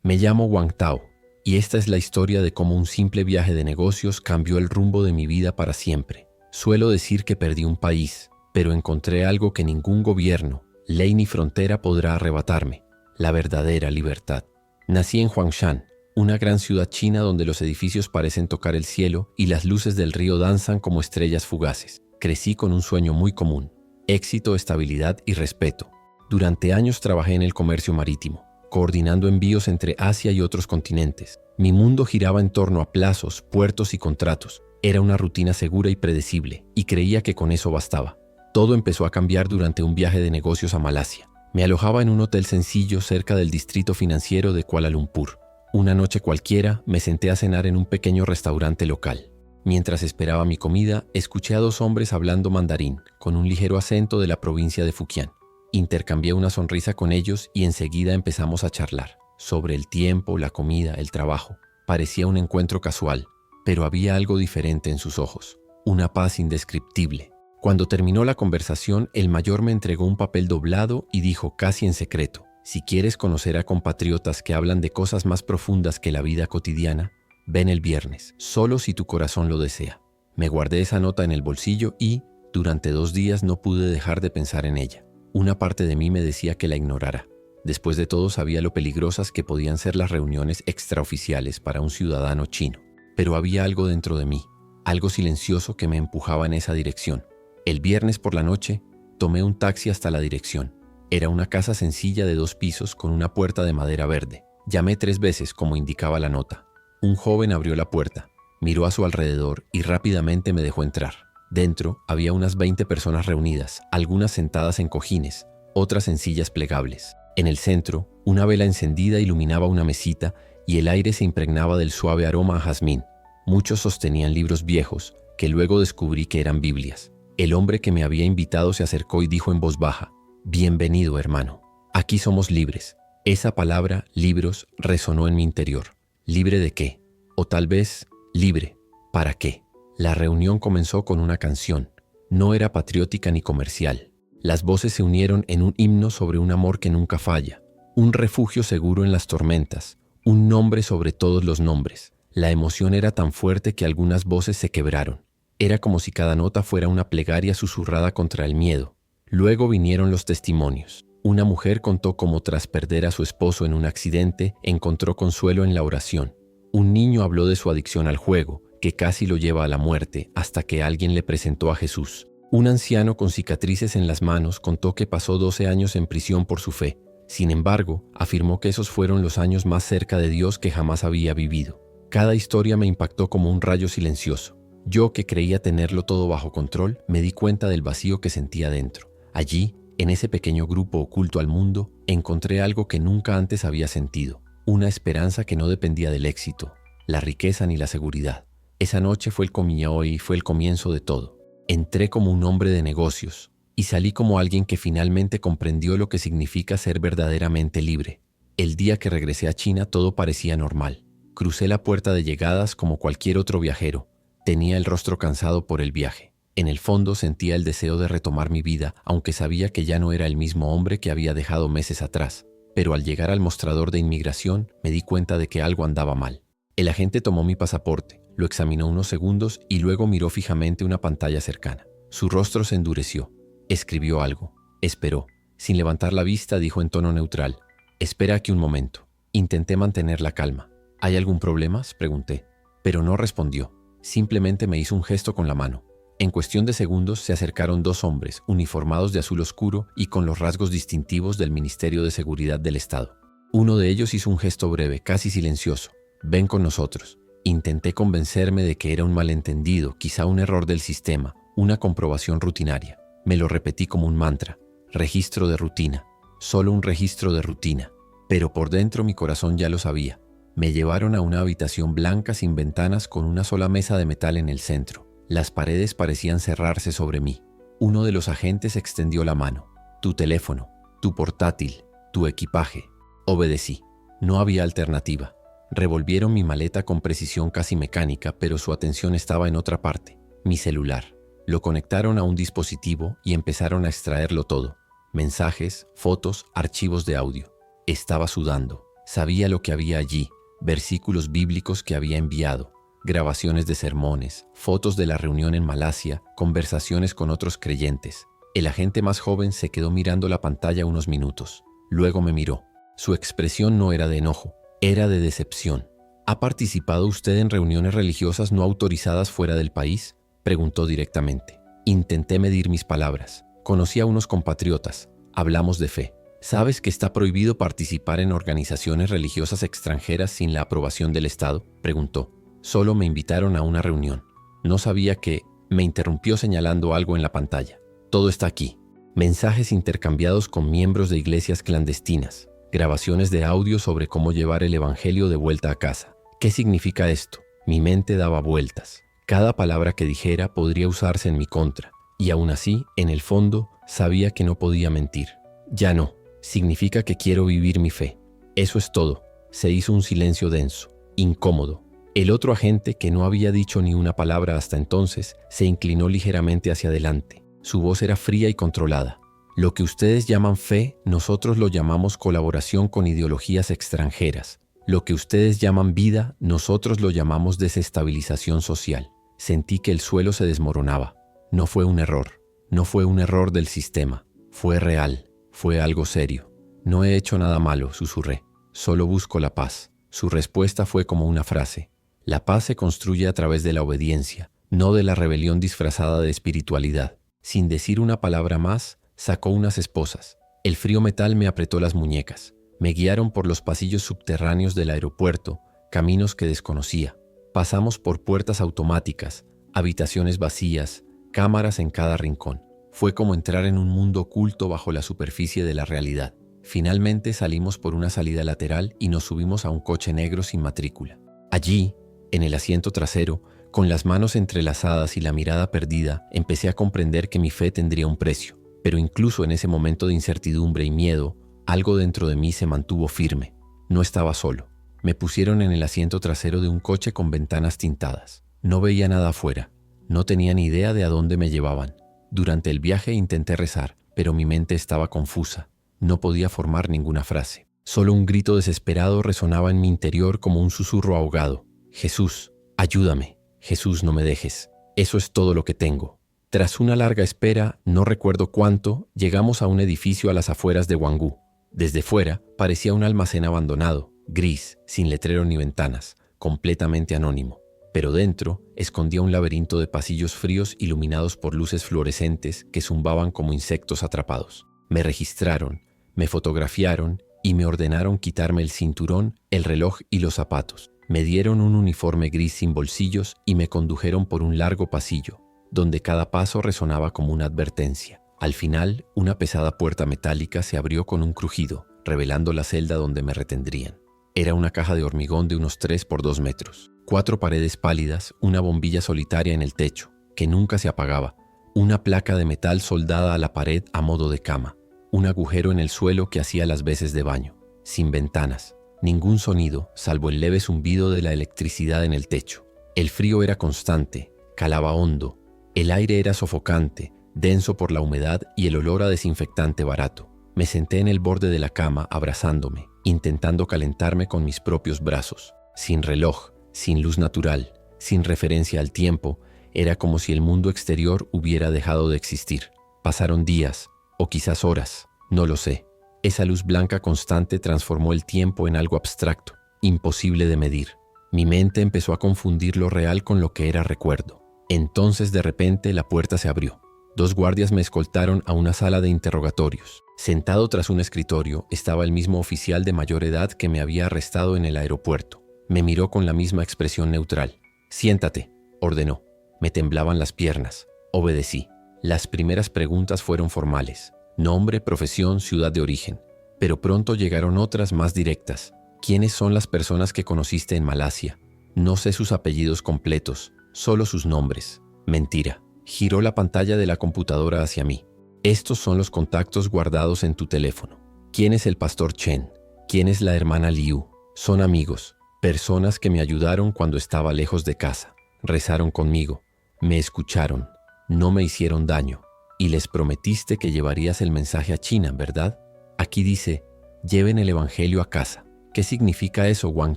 Me llamo Wang Tao, y esta es la historia de cómo un simple viaje de negocios cambió el rumbo de mi vida para siempre. Suelo decir que perdí un país, pero encontré algo que ningún gobierno, ley ni frontera podrá arrebatarme: la verdadera libertad. Nací en Huangshan, una gran ciudad china donde los edificios parecen tocar el cielo y las luces del río danzan como estrellas fugaces. Crecí con un sueño muy común: éxito, estabilidad y respeto. Durante años trabajé en el comercio marítimo, coordinando envíos entre Asia y otros continentes. Mi mundo giraba en torno a plazos, puertos y contratos. Era una rutina segura y predecible, y creía que con eso bastaba. Todo empezó a cambiar durante un viaje de negocios a Malasia. Me alojaba en un hotel sencillo cerca del distrito financiero de Kuala Lumpur. Una noche cualquiera, me senté a cenar en un pequeño restaurante local. Mientras esperaba mi comida, escuché a dos hombres hablando mandarín, con un ligero acento de la provincia de Fujian. Intercambié una sonrisa con ellos y enseguida empezamos a charlar sobre el tiempo, la comida, el trabajo. Parecía un encuentro casual, pero había algo diferente en sus ojos, una paz indescriptible. Cuando terminó la conversación, el mayor me entregó un papel doblado y dijo casi en secreto: si quieres conocer a compatriotas que hablan de cosas más profundas que la vida cotidiana, ven el viernes, solo si tu corazón lo desea. Me guardé esa nota en el bolsillo y, durante 2 días, no pude dejar de pensar en ella. Una parte de mí me decía que la ignorara. Después de todo, sabía lo peligrosas que podían ser las reuniones extraoficiales para un ciudadano chino. Pero había algo dentro de mí, algo silencioso que me empujaba en esa dirección. El viernes por la noche, tomé un taxi hasta la dirección. Era una casa sencilla de 2 pisos con una puerta de madera verde. Llamé 3 veces, como indicaba la nota. Un joven abrió la puerta, miró a su alrededor y rápidamente me dejó entrar. Dentro había unas 20 personas reunidas, algunas sentadas en cojines, otras en sillas plegables. En el centro, una vela encendida iluminaba una mesita y el aire se impregnaba del suave aroma a jazmín. Muchos sostenían libros viejos, que luego descubrí que eran Biblias. El hombre que me había invitado se acercó y dijo en voz baja: «Bienvenido, hermano. Aquí somos libres». Esa palabra, libros, resonó en mi interior. ¿Libre de qué? O tal vez, libre, ¿para qué? La reunión comenzó con una canción. No era patriótica ni comercial. Las voces se unieron en un himno sobre un amor que nunca falla, un refugio seguro en las tormentas, un nombre sobre todos los nombres. La emoción era tan fuerte que algunas voces se quebraron. Era como si cada nota fuera una plegaria susurrada contra el miedo. Luego vinieron los testimonios. Una mujer contó cómo, tras perder a su esposo en un accidente, encontró consuelo en la oración. Un niño habló de su adicción al juego, que casi lo lleva a la muerte, hasta que alguien le presentó a Jesús. Un anciano con cicatrices en las manos contó que pasó 12 años en prisión por su fe. Sin embargo, afirmó que esos fueron los años más cerca de Dios que jamás había vivido. Cada historia me impactó como un rayo silencioso. Yo, que creía tenerlo todo bajo control, me di cuenta del vacío que sentía dentro. Allí, en ese pequeño grupo oculto al mundo, encontré algo que nunca antes había sentido. Una esperanza que no dependía del éxito, la riqueza ni la seguridad. Esa noche fue el comienzo de todo. Entré como un hombre de negocios y salí como alguien que finalmente comprendió lo que significa ser verdaderamente libre. El día que regresé a China todo parecía normal. Crucé la puerta de llegadas como cualquier otro viajero. Tenía el rostro cansado por el viaje. En el fondo sentía el deseo de retomar mi vida, aunque sabía que ya no era el mismo hombre que había dejado meses atrás. Pero al llegar al mostrador de inmigración, me di cuenta de que algo andaba mal. El agente tomó mi pasaporte, lo examinó unos segundos y luego miró fijamente una pantalla cercana. Su rostro se endureció. Escribió algo. Esperó. Sin levantar la vista, dijo en tono neutral: «Espera aquí un momento». Intenté mantener la calma. «¿Hay algún problema?», pregunté. Pero no respondió. Simplemente me hizo un gesto con la mano. En cuestión de segundos se acercaron 2 hombres, uniformados de azul oscuro y con los rasgos distintivos del Ministerio de Seguridad del Estado. Uno de ellos hizo un gesto breve, casi silencioso. «Ven con nosotros». Intenté convencerme de que era un malentendido, quizá un error del sistema, una comprobación rutinaria. Me lo repetí como un mantra: registro de rutina, solo un registro de rutina. Pero por dentro mi corazón ya lo sabía. Me llevaron a una habitación blanca sin ventanas con una sola mesa de metal en el centro. Las paredes parecían cerrarse sobre mí. Uno de los agentes extendió la mano. «Tu teléfono, tu portátil, tu equipaje». Obedecí. No había alternativa. Revolvieron mi maleta con precisión casi mecánica, pero su atención estaba en otra parte: mi celular. Lo conectaron a un dispositivo y empezaron a extraerlo todo: mensajes, fotos, archivos de audio. Estaba sudando. Sabía lo que había allí, versículos bíblicos que había enviado, grabaciones de sermones, fotos de la reunión en Malasia, conversaciones con otros creyentes. El agente más joven se quedó mirando la pantalla unos minutos. Luego me miró. Su expresión no era de enojo, era de decepción. ¿Ha participado usted en reuniones religiosas no autorizadas fuera del país?, preguntó directamente. Intenté medir mis palabras. Conocí a unos compatriotas. Hablamos de fe. ¿Sabes que está prohibido participar en organizaciones religiosas extranjeras sin la aprobación del Estado?, preguntó. Solo me invitaron a una reunión. No sabía que... Me interrumpió señalando algo en la pantalla. Todo está aquí. Mensajes intercambiados con miembros de iglesias clandestinas. Grabaciones de audio sobre cómo llevar el evangelio de vuelta a casa. ¿Qué significa esto? Mi mente daba vueltas. Cada palabra que dijera podría usarse en mi contra. Y aún así, en el fondo, sabía que no podía mentir. Ya no. Significa que quiero vivir mi fe. Eso es todo. Se hizo un silencio denso, incómodo. El otro agente, que no había dicho ni una palabra hasta entonces, se inclinó ligeramente hacia adelante. Su voz era fría y controlada. Lo que ustedes llaman fe, nosotros lo llamamos colaboración con ideologías extranjeras. Lo que ustedes llaman vida, nosotros lo llamamos desestabilización social. Sentí que el suelo se desmoronaba. No fue un error. No fue un error del sistema. Fue real. Fue algo serio. No he hecho nada malo, susurré. Solo busco la paz. Su respuesta fue como una frase. La paz se construye a través de la obediencia, no de la rebelión disfrazada de espiritualidad. Sin decir una palabra más, sacó unas esposas. El frío metal me apretó las muñecas. Me guiaron por los pasillos subterráneos del aeropuerto, caminos que desconocía. Pasamos por puertas automáticas, habitaciones vacías, cámaras en cada rincón. Fue como entrar en un mundo oculto bajo la superficie de la realidad. Finalmente salimos por una salida lateral y nos subimos a un coche negro sin matrícula. Allí, en el asiento trasero, con las manos entrelazadas y la mirada perdida, empecé a comprender que mi fe tendría un precio. Pero incluso en ese momento de incertidumbre y miedo, algo dentro de mí se mantuvo firme. No estaba solo. Me pusieron en el asiento trasero de un coche con ventanas tintadas. No veía nada afuera. No tenía ni idea de a dónde me llevaban. Durante el viaje intenté rezar, pero mi mente estaba confusa. No podía formar ninguna frase. Solo un grito desesperado resonaba en mi interior como un susurro ahogado. Jesús, ayúdame. Jesús, no me dejes. Eso es todo lo que tengo. Tras una larga espera, no recuerdo cuánto, llegamos a un edificio a las afueras de Gwangju. Desde fuera, parecía un almacén abandonado, gris, sin letrero ni ventanas, completamente anónimo. Pero dentro, escondía un laberinto de pasillos fríos iluminados por luces fluorescentes que zumbaban como insectos atrapados. Me registraron, me fotografiaron y me ordenaron quitarme el cinturón, el reloj y los zapatos. Me dieron un uniforme gris sin bolsillos y me condujeron por un largo pasillo, donde cada paso resonaba como una advertencia. Al final, una pesada puerta metálica se abrió con un crujido, revelando la celda donde me retendrían. Era una caja de hormigón de unos 3 por 2 metros, 4 paredes pálidas, una bombilla solitaria en el techo, que nunca se apagaba, una placa de metal soldada a la pared a modo de cama, un agujero en el suelo que hacía las veces de baño, sin ventanas, ningún sonido, salvo el leve zumbido de la electricidad en el techo. El frío era constante, calaba hondo, el aire era sofocante, denso por la humedad y el olor a desinfectante barato. Me senté en el borde de la cama abrazándome, intentando calentarme con mis propios brazos. Sin reloj, sin luz natural, sin referencia al tiempo, era como si el mundo exterior hubiera dejado de existir. Pasaron días, o quizás horas, no lo sé. Esa luz blanca constante transformó el tiempo en algo abstracto, imposible de medir. Mi mente empezó a confundir lo real con lo que era recuerdo. Entonces de repente la puerta se abrió. 2 guardias me escoltaron a una sala de interrogatorios. Sentado tras un escritorio estaba el mismo oficial de mayor edad que me había arrestado en el aeropuerto. Me miró con la misma expresión neutral. «Siéntate», ordenó. Me temblaban las piernas. Obedecí. Las primeras preguntas fueron formales. Nombre, profesión, ciudad de origen. Pero pronto llegaron otras más directas. ¿Quiénes son las personas que conociste en Malasia? No sé sus apellidos completos, solo sus nombres. Mentira. Giró la pantalla de la computadora hacia mí. Estos son los contactos guardados en tu teléfono. ¿Quién es el pastor Chen? ¿Quién es la hermana Liu? Son amigos, personas que me ayudaron cuando estaba lejos de casa. Rezaron conmigo, me escucharon, no me hicieron daño. Y les prometiste que llevarías el mensaje a China, ¿verdad? Aquí dice, lleven el evangelio a casa. ¿Qué significa eso, Wang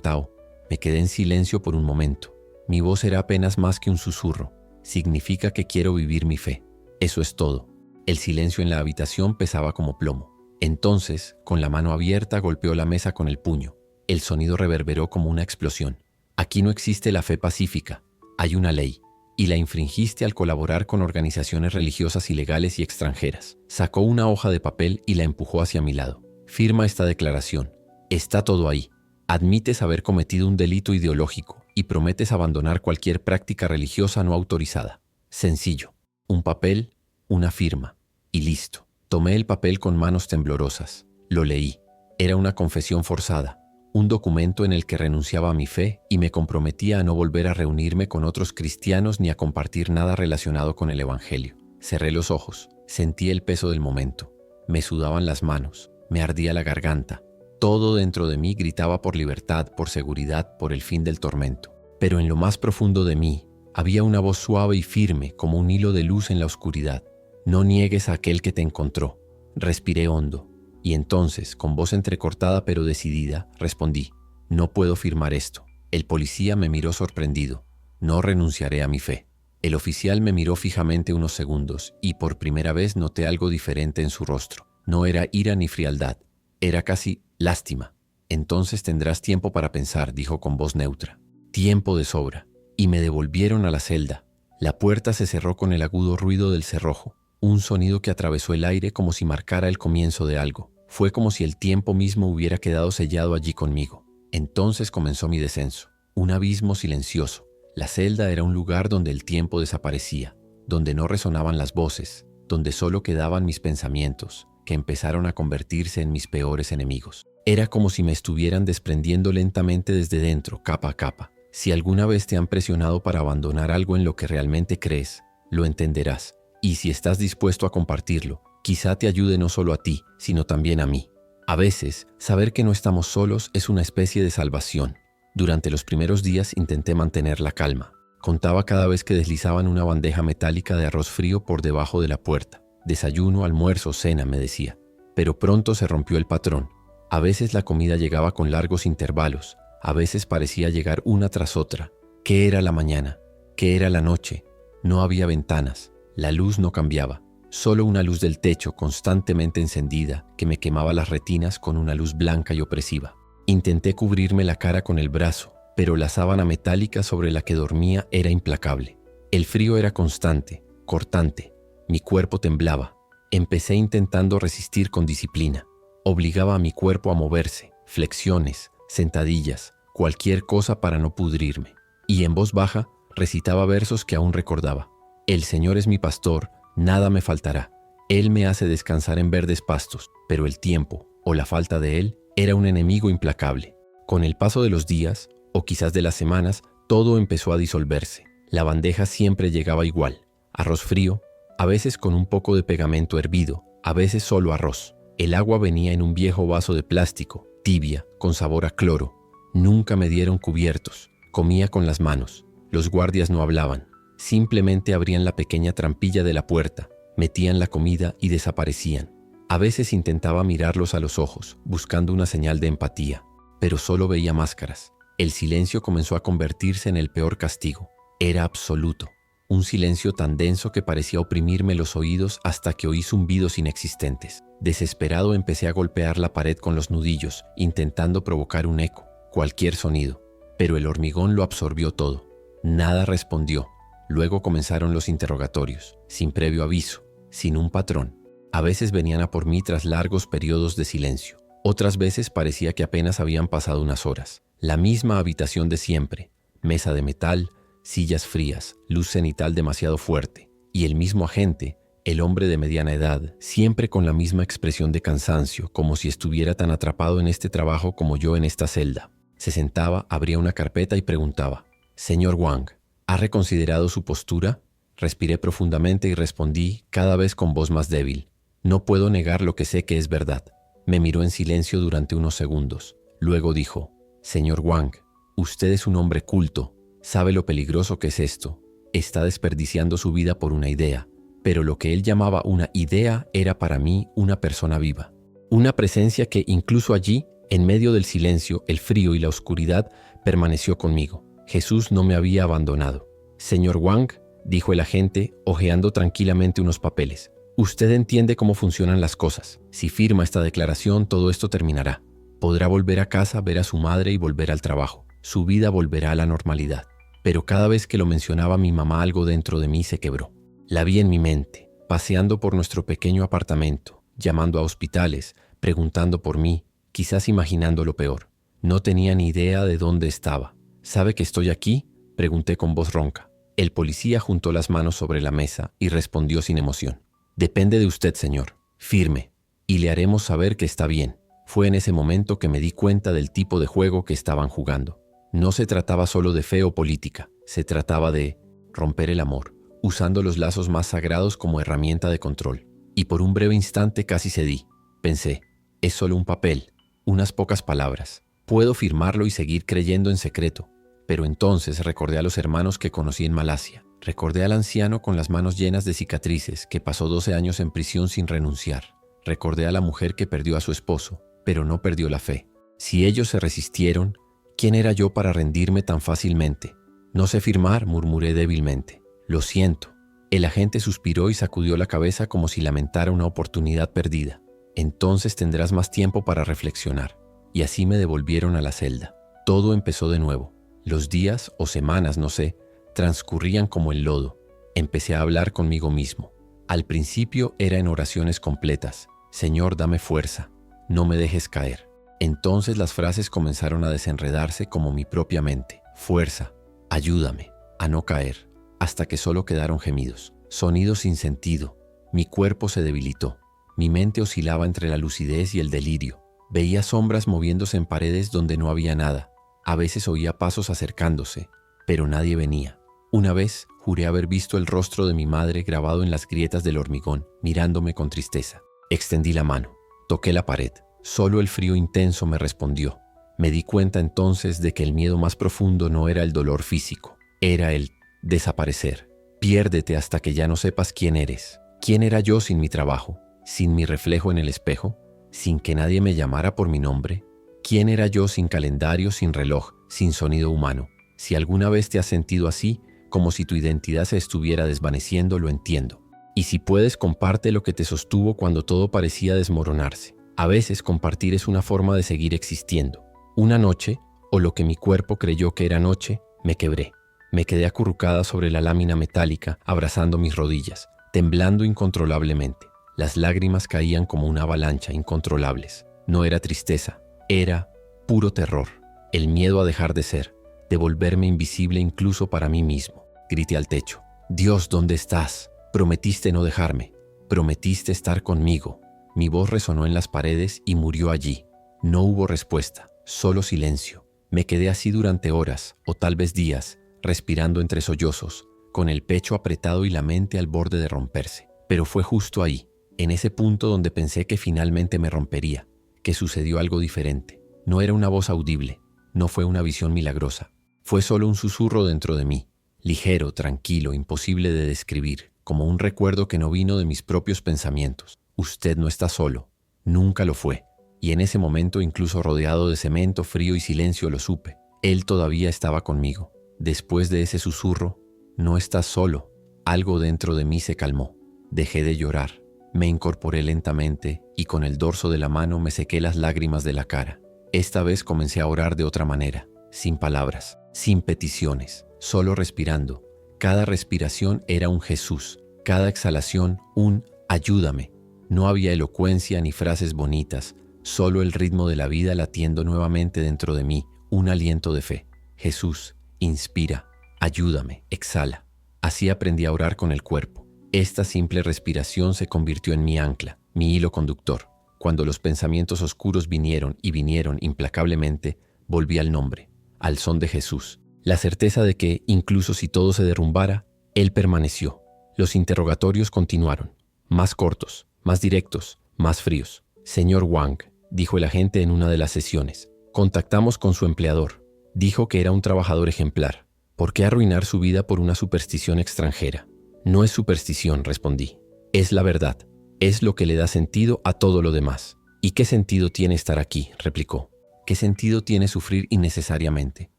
Tao? Me quedé en silencio por un momento. Mi voz era apenas más que un susurro. Significa que quiero vivir mi fe. Eso es todo. El silencio en la habitación pesaba como plomo. Entonces, con la mano abierta, golpeó la mesa con el puño. El sonido reverberó como una explosión. Aquí no existe la fe pacífica. Hay una ley. Y la infringiste al colaborar con organizaciones religiosas ilegales y extranjeras. Sacó una hoja de papel y la empujó hacia mi lado. Firma esta declaración. Está todo ahí. Admites haber cometido un delito ideológico y prometes abandonar cualquier práctica religiosa no autorizada. Sencillo. Un papel, una firma. Y listo. Tomé el papel con manos temblorosas. Lo leí. Era una confesión forzada. Un documento en el que renunciaba a mi fe y me comprometía a no volver a reunirme con otros cristianos ni a compartir nada relacionado con el Evangelio. Cerré los ojos. Sentí el peso del momento. Me sudaban las manos. Me ardía la garganta. Todo dentro de mí gritaba por libertad, por seguridad, por el fin del tormento. Pero en lo más profundo de mí había una voz suave y firme como un hilo de luz en la oscuridad. No niegues a aquel que te encontró. Respiré hondo. Y entonces, con voz entrecortada pero decidida, respondí: no puedo firmar esto. El policía me miró sorprendido. No renunciaré a mi fe. El oficial me miró fijamente unos segundos y por primera vez noté algo diferente en su rostro. No era ira ni frialdad. Era casi lástima. Entonces tendrás tiempo para pensar, dijo con voz neutra. Tiempo de sobra. Y me devolvieron a la celda. La puerta se cerró con el agudo ruido del cerrojo. Un sonido que atravesó el aire como si marcara el comienzo de algo. Fue como si el tiempo mismo hubiera quedado sellado allí conmigo. Entonces comenzó mi descenso. Un abismo silencioso. La celda era un lugar donde el tiempo desaparecía, donde no resonaban las voces, donde solo quedaban mis pensamientos, que empezaron a convertirse en mis peores enemigos. Era como si me estuvieran desprendiendo lentamente desde dentro, capa a capa. Si alguna vez te han presionado para abandonar algo en lo que realmente crees, lo entenderás. Y si estás dispuesto a compartirlo, quizá te ayude no solo a ti, sino también a mí. A veces, saber que no estamos solos es una especie de salvación. Durante los primeros días intenté mantener la calma. Contaba cada vez que deslizaban una bandeja metálica de arroz frío por debajo de la puerta. Desayuno, almuerzo, cena, me decía. Pero pronto se rompió el patrón. A veces la comida llegaba con largos intervalos. A veces parecía llegar una tras otra. ¿Qué era la mañana? ¿Qué era la noche? No había ventanas. La luz no cambiaba. Solo una luz del techo constantemente encendida que me quemaba las retinas con una luz blanca y opresiva. Intenté cubrirme la cara con el brazo, pero la sábana metálica sobre la que dormía era implacable. El frío era constante, cortante. Mi cuerpo temblaba. Empecé intentando resistir con disciplina. Obligaba a mi cuerpo a moverse, flexiones, sentadillas, cualquier cosa para no pudrirme. Y en voz baja recitaba versos que aún recordaba. El Señor es mi pastor, nada me faltará. Él me hace descansar en verdes pastos, pero el tiempo, o la falta de él, era un enemigo implacable. Con el paso de los días, o quizás de las semanas, todo empezó a disolverse. La bandeja siempre llegaba igual. Arroz frío, a veces con un poco de pegamento hervido, a veces solo arroz. El agua venía en un viejo vaso de plástico, tibia, con sabor a cloro. Nunca me dieron cubiertos. Comía con las manos. Los guardias no hablaban. Simplemente abrían la pequeña trampilla de la puerta, metían la comida y desaparecían. A veces intentaba mirarlos a los ojos, buscando una señal de empatía, pero solo veía máscaras. El silencio comenzó a convertirse en el peor castigo. Era absoluto. Un silencio tan denso que parecía oprimirme los oídos hasta que oí zumbidos inexistentes. Desesperado empecé a golpear la pared con los nudillos, intentando provocar un eco, cualquier sonido. Pero el hormigón lo absorbió todo. Nada respondió. Luego comenzaron los interrogatorios, sin previo aviso, sin un patrón. A veces venían a por mí tras largos periodos de silencio. Otras veces parecía que apenas habían pasado unas horas. La misma habitación de siempre, mesa de metal, sillas frías, luz cenital demasiado fuerte. Y el mismo agente, el hombre de mediana edad, siempre con la misma expresión de cansancio, como si estuviera tan atrapado en este trabajo como yo en esta celda. Se sentaba, abría una carpeta y preguntaba: «Señor Wang, ¿ha reconsiderado su postura?». Respiré profundamente y respondí, cada vez con voz más débil: «No puedo negar lo que sé que es verdad». Me miró en silencio durante unos segundos. Luego dijo: «Señor Wang, usted es un hombre culto. Sabe lo peligroso que es esto. Está desperdiciando su vida por una idea. Pero lo que él llamaba una idea era para mí una persona viva. Una presencia que incluso allí, En medio del silencio, el frío y la oscuridad permaneció conmigo. Jesús no me había abandonado. Señor Wang, dijo el agente, hojeando tranquilamente unos papeles. Usted entiende cómo funcionan las cosas. Si firma esta declaración, todo esto terminará. Podrá volver a casa, ver a su madre y volver al trabajo. Su vida volverá a la normalidad. Pero cada vez que lo mencionaba mi mamá, algo dentro de mí se quebró. La vi en mi mente, paseando por nuestro pequeño apartamento, llamando a hospitales, preguntando por mí, quizás imaginando lo peor. No tenía ni idea de dónde estaba. ¿Sabe que estoy aquí?, pregunté con voz ronca. El policía juntó las manos sobre la mesa y respondió sin emoción. Depende de usted, señor. Firme, y le haremos saber que está bien. Fue en ese momento que me di cuenta del tipo de juego que estaban jugando. No se trataba solo de fe o política, se trataba de romper el amor, usando los lazos más sagrados como herramienta de control. Y por un breve instante casi cedí. Pensé, es solo un papel, unas pocas palabras. Puedo firmarlo y seguir creyendo en secreto. Pero entonces recordé a los hermanos que conocí en Malasia. Recordé al anciano con las manos llenas de cicatrices que pasó 12 años en prisión sin renunciar. Recordé a la mujer que perdió a su esposo, pero no perdió la fe. Si ellos se resistieron, ¿quién era yo para rendirme tan fácilmente? No sé firmar, murmuré débilmente. Lo siento. El agente suspiró y sacudió la cabeza como si lamentara una oportunidad perdida. Entonces tendrás más tiempo para reflexionar. Y así me devolvieron a la celda. Todo empezó de nuevo. Los días o semanas, no sé, transcurrían como el lodo. Empecé a hablar conmigo mismo. Al principio era en oraciones completas. Señor, dame fuerza. No me dejes caer. Entonces las frases comenzaron a desenredarse como mi propia mente. Fuerza, ayúdame, a no caer. Hasta que solo quedaron gemidos. Sonidos sin sentido. Mi cuerpo se debilitó. Mi mente oscilaba entre la lucidez y el delirio. Veía sombras moviéndose en paredes donde no había nada. A veces oía pasos acercándose, pero nadie venía. Una vez juré haber visto el rostro de mi madre grabado en las grietas del hormigón, mirándome con tristeza. Extendí la mano, toqué la pared. Solo el frío intenso me respondió. Me di cuenta entonces de que el miedo más profundo no era el dolor físico, era el desaparecer. Piérdete hasta que ya no sepas quién eres. ¿Quién era yo sin mi trabajo? ¿Sin mi reflejo en el espejo? ¿Sin que nadie me llamara por mi nombre? ¿Quién era yo sin calendario, sin reloj, sin sonido humano? Si alguna vez te has sentido así, como si tu identidad se estuviera desvaneciendo, lo entiendo. Y si puedes, comparte lo que te sostuvo cuando todo parecía desmoronarse. A veces compartir es una forma de seguir existiendo. Una noche, o lo que mi cuerpo creyó que era noche, me quebré. Me quedé acurrucada sobre la lámina metálica, abrazando mis rodillas, temblando incontrolablemente. Las lágrimas caían como una avalancha, incontrolables. No era tristeza. Era puro terror, el miedo a dejar de ser, de volverme invisible incluso para mí mismo. Grité al techo. Dios, ¿dónde estás? Prometiste no dejarme, prometiste estar conmigo. Mi voz resonó en las paredes y murió allí. No hubo respuesta, solo silencio. Me quedé así durante horas, o tal vez días, respirando entre sollozos, con el pecho apretado y la mente al borde de romperse. Pero fue justo ahí, en ese punto donde pensé que finalmente me rompería, que sucedió algo diferente. No era una voz audible, no fue una visión milagrosa. Fue solo un susurro dentro de mí, ligero, tranquilo, imposible de describir, como un recuerdo que no vino de mis propios pensamientos. Usted no está solo, nunca lo fue. Y en ese momento, incluso rodeado de cemento, frío y silencio, lo supe. Él todavía estaba conmigo. Después de ese susurro, no estás solo. Algo dentro de mí se calmó. Dejé de llorar. Me incorporé lentamente y con el dorso de la mano me sequé las lágrimas de la cara. Esta vez comencé a orar de otra manera, sin palabras, sin peticiones, solo respirando. Cada respiración era un Jesús, cada exhalación un ayúdame. No había elocuencia ni frases bonitas, solo el ritmo de la vida latiendo nuevamente dentro de mí, un aliento de fe. Jesús, inspira, ayúdame, exhala. Así aprendí a orar con el cuerpo. Esta simple respiración se convirtió en mi ancla, mi hilo conductor. Cuando los pensamientos oscuros vinieron y vinieron implacablemente, volví al nombre, al son de Jesús. La certeza de que, incluso si todo se derrumbara, Él permaneció. Los interrogatorios continuaron, más cortos, más directos, más fríos. Señor Wang, dijo el agente en una de las sesiones, contactamos con su empleador. Dijo que era un trabajador ejemplar. ¿Por qué arruinar su vida por una superstición extranjera? No es superstición, respondí. Es la verdad. Es lo que le da sentido a todo lo demás. ¿Y qué sentido tiene estar aquí?, replicó. ¿Qué sentido tiene sufrir innecesariamente?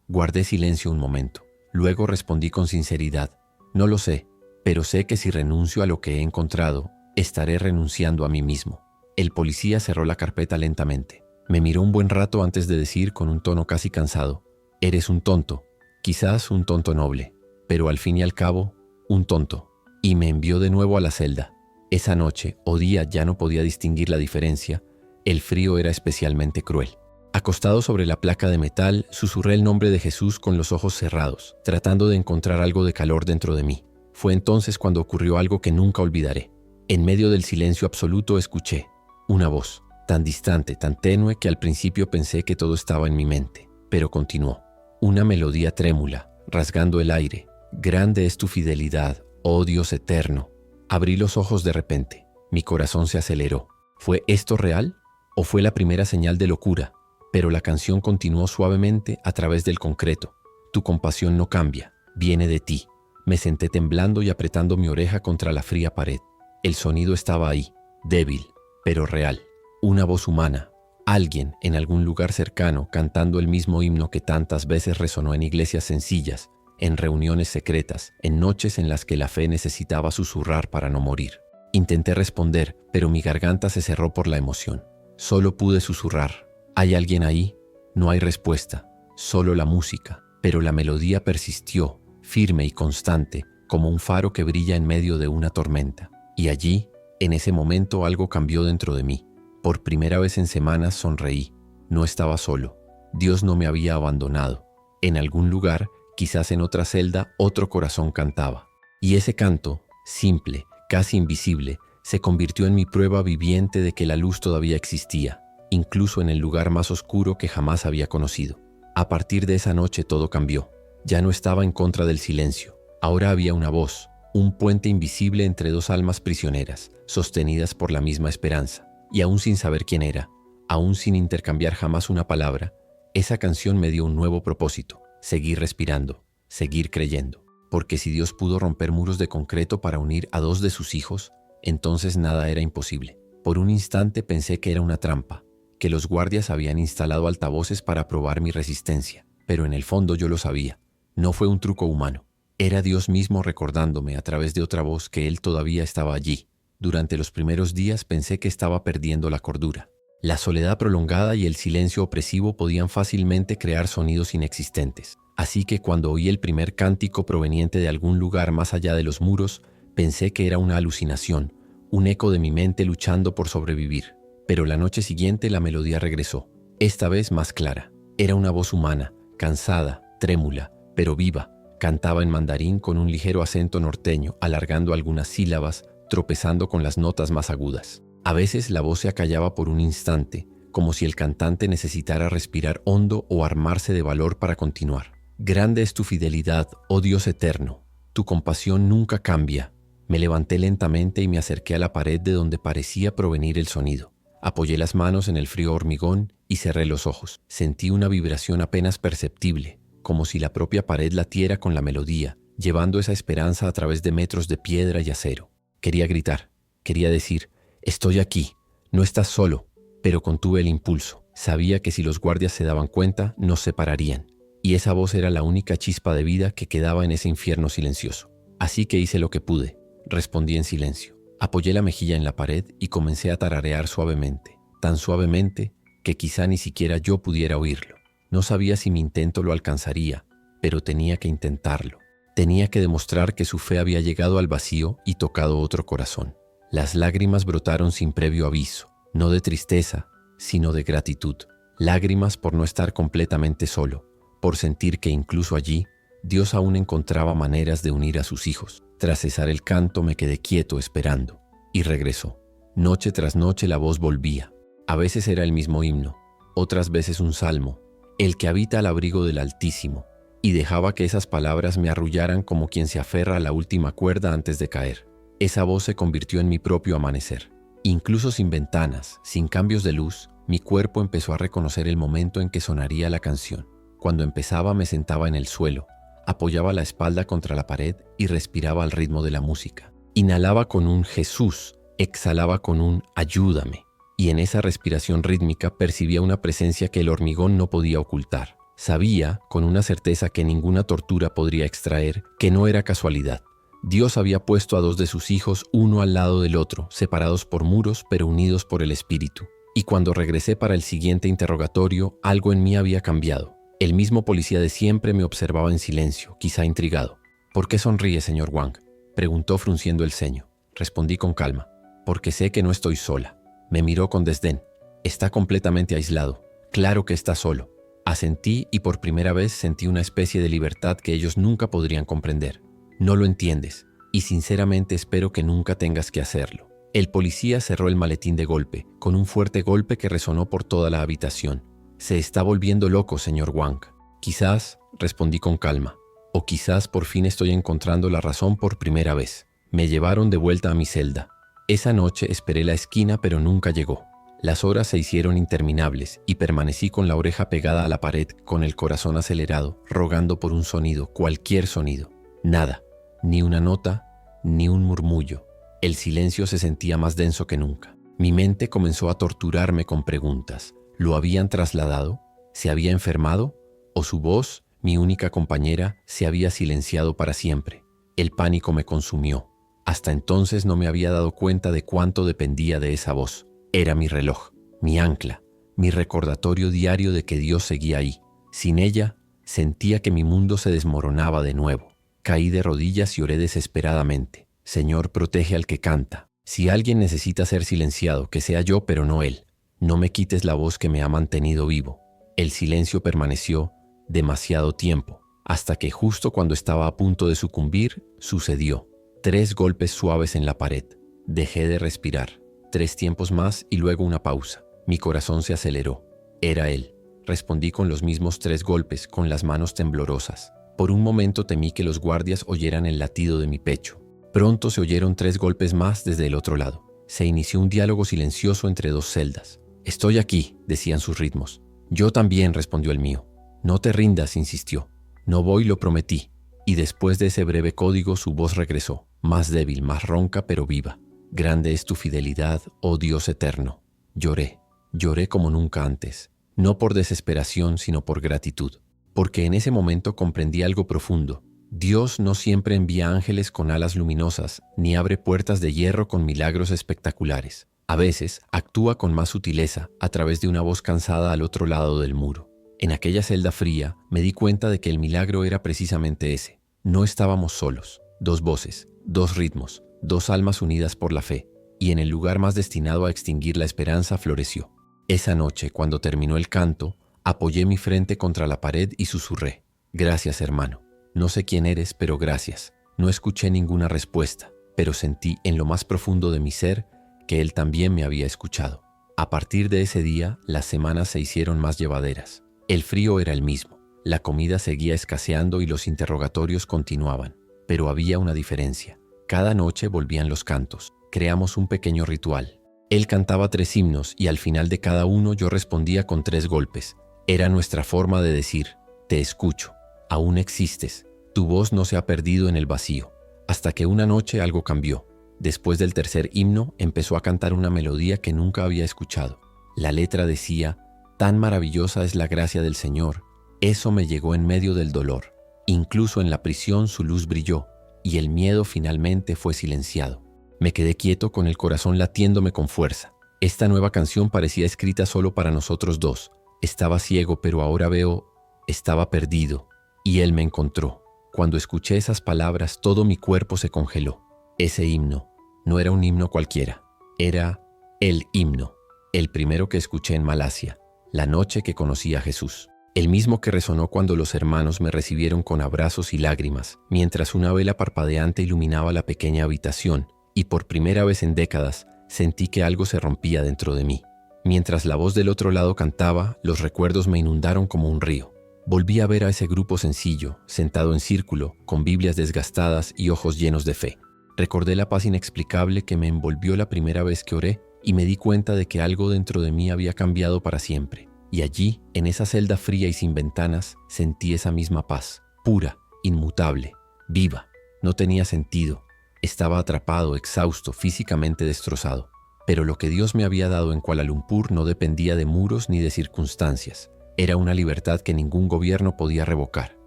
Guardé silencio un momento. Luego respondí con sinceridad. No lo sé, pero sé que si renuncio a lo que he encontrado, estaré renunciando a mí mismo. El policía cerró la carpeta lentamente. Me miró un buen rato antes de decir con un tono casi cansado: eres un tonto, quizás un tonto noble, pero al fin y al cabo, un tonto. Y me envió de nuevo a la celda. Esa noche o día ya no podía distinguir la diferencia. El frío era especialmente cruel. Acostado sobre la placa de metal, susurré el nombre de Jesús con los ojos cerrados, tratando de encontrar algo de calor dentro de mí. Fue entonces cuando ocurrió algo que nunca olvidaré. En medio del silencio absoluto escuché una voz, tan distante, tan tenue que al principio pensé que todo estaba en mi mente, pero continuó. Una melodía trémula, rasgando el aire. Grande es tu fidelidad, oh Dios eterno. Abrí los ojos de repente. Mi corazón se aceleró. ¿Fue esto real? ¿O fue la primera señal de locura? Pero la canción continuó suavemente a través del concreto. Tu compasión no cambia, viene de ti. Me senté temblando y apretando mi oreja contra la fría pared. El sonido estaba ahí, débil, pero real. Una voz humana, alguien en algún lugar cercano cantando el mismo himno que tantas veces resonó en iglesias sencillas, en reuniones secretas, en noches en las que la fe necesitaba susurrar para no morir. Intenté responder, pero mi garganta se cerró por la emoción. Solo pude susurrar. ¿Hay alguien ahí? No hay respuesta, solo la música, pero la melodía persistió, firme y constante, como un faro que brilla en medio de una tormenta. Y allí, en ese momento, algo cambió dentro de mí. Por primera vez en semanas sonreí. No estaba solo. Dios no me había abandonado. En algún lugar, quizás en otra celda, otro corazón cantaba. Y ese canto, simple, casi invisible, se convirtió en mi prueba viviente de que la luz todavía existía, incluso en el lugar más oscuro que jamás había conocido. A partir de esa noche todo cambió. Ya no estaba en contra del silencio. Ahora había una voz, un puente invisible entre dos almas prisioneras, sostenidas por la misma esperanza. Y aún sin saber quién era, aún sin intercambiar jamás una palabra, esa canción me dio un nuevo propósito: seguir respirando, seguir creyendo. Porque si Dios pudo romper muros de concreto para unir a dos de sus hijos, entonces nada era imposible. Por un instante pensé que era una trampa, que los guardias habían instalado altavoces para probar mi resistencia, pero en el fondo yo lo sabía. No fue un truco humano. Era Dios mismo recordándome a través de otra voz que Él todavía estaba allí. Durante los primeros días pensé que estaba perdiendo la cordura. La soledad prolongada y el silencio opresivo podían fácilmente crear sonidos inexistentes. Así que cuando oí el primer cántico proveniente de algún lugar más allá de los muros, pensé que era una alucinación, un eco de mi mente luchando por sobrevivir. Pero la noche siguiente la melodía regresó, esta vez más clara. Era una voz humana, cansada, trémula, pero viva. Cantaba en mandarín con un ligero acento norteño, alargando algunas sílabas, tropezando con las notas más agudas. A veces la voz se acallaba por un instante, como si el cantante necesitara respirar hondo o armarse de valor para continuar. Grande es tu fidelidad, oh Dios eterno. Tu compasión nunca cambia. Me levanté lentamente y me acerqué a la pared de donde parecía provenir el sonido. Apoyé las manos en el frío hormigón y cerré los ojos. Sentí una vibración apenas perceptible, como si la propia pared latiera con la melodía, llevando esa esperanza a través de metros de piedra y acero. Quería gritar, quería decir: estoy aquí, no estás solo, pero contuve el impulso. Sabía que si los guardias se daban cuenta, nos separarían, y esa voz era la única chispa de vida que quedaba en ese infierno silencioso. Así que hice lo que pude, respondí en silencio. Apoyé la mejilla en la pared y comencé a tararear suavemente, tan suavemente que quizá ni siquiera yo pudiera oírlo. No sabía si mi intento lo alcanzaría, pero tenía que intentarlo. Tenía que demostrar que su fe había llegado al vacío y tocado otro corazón. Las lágrimas brotaron sin previo aviso, no de tristeza, sino de gratitud. Lágrimas por no estar completamente solo, por sentir que incluso allí, Dios aún encontraba maneras de unir a sus hijos. Tras cesar el canto me quedé quieto esperando, y regresó. Noche tras noche la voz volvía. A veces era el mismo himno, otras veces un salmo, el que habita al abrigo del Altísimo, y dejaba que esas palabras me arrullaran como quien se aferra a la última cuerda antes de caer. Esa voz se convirtió en mi propio amanecer. Incluso sin ventanas, sin cambios de luz, mi cuerpo empezó a reconocer el momento en que sonaría la canción. Cuando empezaba me sentaba en el suelo, apoyaba la espalda contra la pared y respiraba al ritmo de la música. Inhalaba con un Jesús, exhalaba con un ayúdame, y en esa respiración rítmica percibía una presencia que el hormigón no podía ocultar. Sabía, con una certeza que ninguna tortura podría extraer, que no era casualidad. Dios había puesto a dos de sus hijos uno al lado del otro, separados por muros pero unidos por el Espíritu. Y cuando regresé para el siguiente interrogatorio, algo en mí había cambiado. El mismo policía de siempre me observaba en silencio, quizá intrigado. «¿Por qué sonríe, señor Wang?», preguntó frunciendo el ceño. Respondí con calma. «Porque sé que no estoy sola». Me miró con desdén. «Está completamente aislado. Claro que está solo». Asentí y por primera vez sentí una especie de libertad que ellos nunca podrían comprender. «No lo entiendes, y sinceramente espero que nunca tengas que hacerlo». El policía cerró el maletín de golpe, con un fuerte golpe que resonó por toda la habitación. «Se está volviendo loco, señor Wang». «Quizás», respondí con calma, «o quizás por fin estoy encontrando la razón por primera vez». Me llevaron de vuelta a mi celda. Esa noche esperé la esquina, pero nunca llegó. Las horas se hicieron interminables y permanecí con la oreja pegada a la pared, con el corazón acelerado, rogando por un sonido, cualquier sonido. Nada, ni una nota, ni un murmullo. El silencio se sentía más denso que nunca. Mi mente comenzó a torturarme con preguntas. ¿Lo habían trasladado? ¿Se había enfermado? ¿O su voz, mi única compañera, se había silenciado para siempre? El pánico me consumió. Hasta entonces no me había dado cuenta de cuánto dependía de esa voz. Era mi reloj, mi ancla, mi recordatorio diario de que Dios seguía ahí. Sin ella, sentía que mi mundo se desmoronaba de nuevo. Caí de rodillas y oré desesperadamente. «Señor, protege al que canta. Si alguien necesita ser silenciado, que sea yo, pero no él. No me quites la voz que me ha mantenido vivo». El silencio permaneció demasiado tiempo, hasta que justo cuando estaba a punto de sucumbir, sucedió. 3 golpes suaves en la pared. Dejé de respirar. 3 tiempos más y luego una pausa. Mi corazón se aceleró. Era él. Respondí con los mismos 3 golpes, con las manos temblorosas. Por un momento temí que los guardias oyeran el latido de mi pecho. Pronto se oyeron 3 golpes más desde el otro lado. Se inició un diálogo silencioso entre 2 celdas. «Estoy aquí», decían sus ritmos. «Yo también», respondió el mío. «No te rindas», insistió. «No voy, lo prometí». Y después de ese breve código su voz regresó, más débil, más ronca, pero viva. «Grande es tu fidelidad, oh Dios eterno». Lloré como nunca antes, no por desesperación, sino por gratitud, porque en ese momento comprendí algo profundo. Dios no siempre envía ángeles con alas luminosas, ni abre puertas de hierro con milagros espectaculares. A veces actúa con más sutileza a través de una voz cansada al otro lado del muro. En aquella celda fría me di cuenta de que el milagro era precisamente ese. No estábamos solos. 2 voces, 2 ritmos, 2 almas unidas por la fe, y en el lugar más destinado a extinguir la esperanza floreció. Esa noche, cuando terminó el canto, apoyé mi frente contra la pared y susurré: «Gracias, hermano. No sé quién eres, pero gracias». No escuché ninguna respuesta, pero sentí en lo más profundo de mi ser que él también me había escuchado. A partir de ese día, las semanas se hicieron más llevaderas. El frío era el mismo, la comida seguía escaseando y los interrogatorios continuaban. Pero había una diferencia. Cada noche volvían los cantos. Creamos un pequeño ritual. Él cantaba 3 himnos y al final de cada uno yo respondía con 3 golpes. Era nuestra forma de decir: «Te escucho, aún existes, tu voz no se ha perdido en el vacío». Hasta que una noche algo cambió. Después del tercer himno empezó a cantar una melodía que nunca había escuchado. La letra decía: «Tan maravillosa es la gracia del Señor». Eso me llegó en medio del dolor. Incluso en la prisión su luz brilló y el miedo finalmente fue silenciado. Me quedé quieto con el corazón latiéndome con fuerza. Esta nueva canción parecía escrita solo para nosotros 2. Estaba ciego, pero ahora veo, estaba perdido. Y él me encontró. Cuando escuché esas palabras, todo mi cuerpo se congeló. Ese himno no era un himno cualquiera. Era el himno, el primero que escuché en Malasia, la noche que conocí a Jesús. El mismo que resonó cuando los hermanos me recibieron con abrazos y lágrimas, mientras una vela parpadeante iluminaba la pequeña habitación, y por primera vez en décadas sentí que algo se rompía dentro de mí. Mientras la voz del otro lado cantaba, los recuerdos me inundaron como un río. Volví a ver a ese grupo sencillo, sentado en círculo, con Biblias desgastadas y ojos llenos de fe. Recordé la paz inexplicable que me envolvió la primera vez que oré y me di cuenta de que algo dentro de mí había cambiado para siempre. Y allí, en esa celda fría y sin ventanas, sentí esa misma paz, pura, inmutable, viva. No tenía sentido. Estaba atrapado, exhausto, físicamente destrozado. Pero lo que Dios me había dado en Kuala Lumpur no dependía de muros ni de circunstancias. Era una libertad que ningún gobierno podía revocar.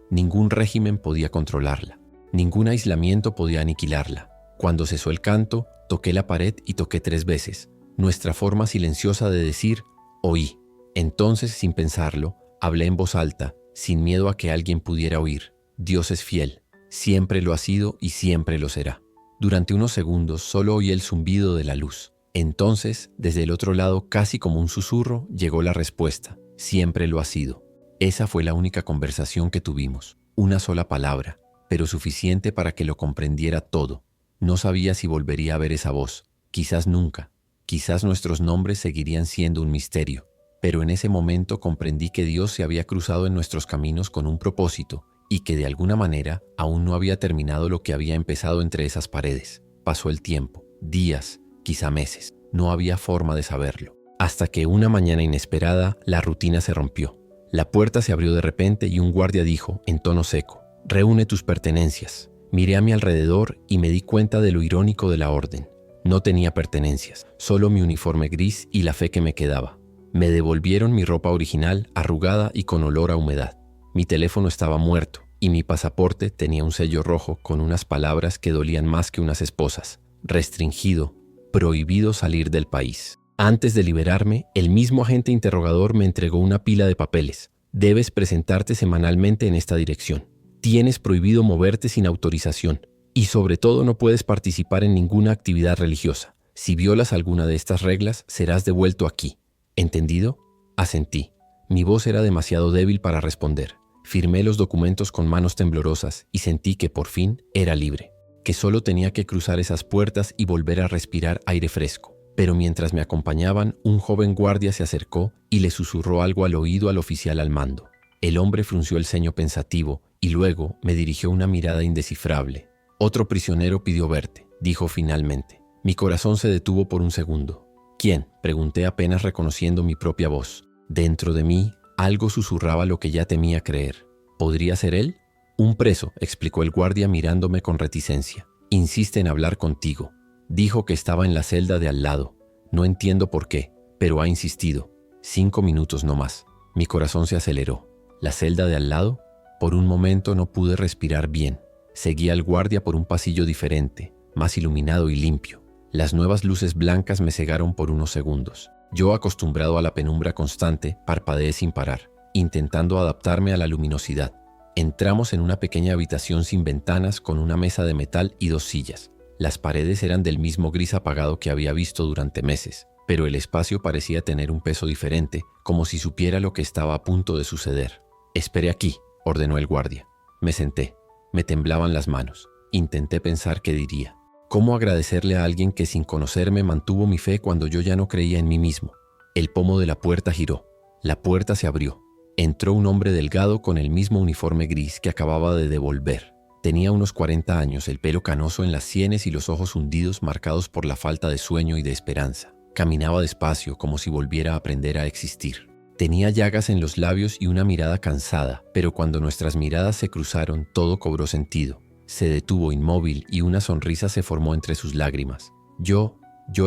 Ningún régimen podía controlarla. Ningún aislamiento podía aniquilarla. Cuando cesó el canto, toqué la pared y toqué 3 veces. Nuestra forma silenciosa de decir, oí. Entonces, sin pensarlo, hablé en voz alta, sin miedo a que alguien pudiera oír. Dios es fiel. Siempre lo ha sido y siempre lo será. Durante unos segundos solo oí el zumbido de la luz. Entonces, desde el otro lado, casi como un susurro, llegó la respuesta. Siempre lo ha sido. Esa fue la única conversación que tuvimos. Una sola palabra, pero suficiente para que lo comprendiera todo. No sabía si volvería a ver esa voz. Quizás nunca. Quizás nuestros nombres seguirían siendo un misterio. Pero en ese momento comprendí que Dios se había cruzado en nuestros caminos con un propósito y que de alguna manera aún no había terminado lo que había empezado entre esas paredes. Pasó el tiempo, días, quizá meses. No había forma de saberlo. Hasta que una mañana inesperada, la rutina se rompió. La puerta se abrió de repente y un guardia dijo, en tono seco, «Reúne tus pertenencias». Miré a mi alrededor y me di cuenta de lo irónico de la orden. No tenía pertenencias, solo mi uniforme gris y la fe que me quedaba. Me devolvieron mi ropa original, arrugada y con olor a humedad. Mi teléfono estaba muerto y mi pasaporte tenía un sello rojo con unas palabras que dolían más que unas esposas. Restringido, prohibido salir del país. Antes de liberarme, el mismo agente interrogador me entregó una pila de papeles. Debes presentarte semanalmente en esta dirección. Tienes prohibido moverte sin autorización. Y sobre todo no puedes participar en ninguna actividad religiosa. Si violas alguna de estas reglas, serás devuelto aquí. ¿Entendido? Asentí. Mi voz era demasiado débil para responder. Firmé los documentos con manos temblorosas y sentí que por fin era libre. Que solo tenía que cruzar esas puertas y volver a respirar aire fresco. Pero mientras me acompañaban, un joven guardia se acercó y le susurró algo al oído al oficial al mando. El hombre frunció el ceño pensativo y luego me dirigió una mirada indescifrable. «Otro prisionero pidió verte», dijo finalmente. Mi corazón se detuvo por un segundo. «¿Quién?», pregunté apenas reconociendo mi propia voz. Dentro de mí, algo susurraba lo que ya temía creer. ¿Podría ser él? «Un preso», explicó el guardia mirándome con reticencia. «Insiste en hablar contigo. Dijo que estaba en la celda de al lado. No entiendo por qué, pero ha insistido. 5 minutos no más». Mi corazón se aceleró. ¿La celda de al lado? Por un momento no pude respirar bien. Seguí al guardia por un pasillo diferente, más iluminado y limpio. Las nuevas luces blancas me cegaron por unos segundos. Yo, acostumbrado a la penumbra constante, parpadeé sin parar, intentando adaptarme a la luminosidad. Entramos en una pequeña habitación sin ventanas con una mesa de metal y 2 sillas. Las paredes eran del mismo gris apagado que había visto durante meses, pero el espacio parecía tener un peso diferente, como si supiera lo que estaba a punto de suceder. «Espere aquí», ordenó el guardia. Me senté. Me temblaban las manos. Intenté pensar qué diría. ¿Cómo agradecerle a alguien que sin conocerme mantuvo mi fe cuando yo ya no creía en mí mismo? El pomo de la puerta giró. La puerta se abrió. Entró un hombre delgado con el mismo uniforme gris que acababa de devolver. Tenía unos 40 años, el pelo canoso en las sienes y los ojos hundidos marcados por la falta de sueño y de esperanza. Caminaba despacio, como si volviera a aprender a existir. Tenía llagas en los labios y una mirada cansada, pero cuando nuestras miradas se cruzaron, todo cobró sentido. Se detuvo inmóvil y una sonrisa se formó entre sus lágrimas. Yo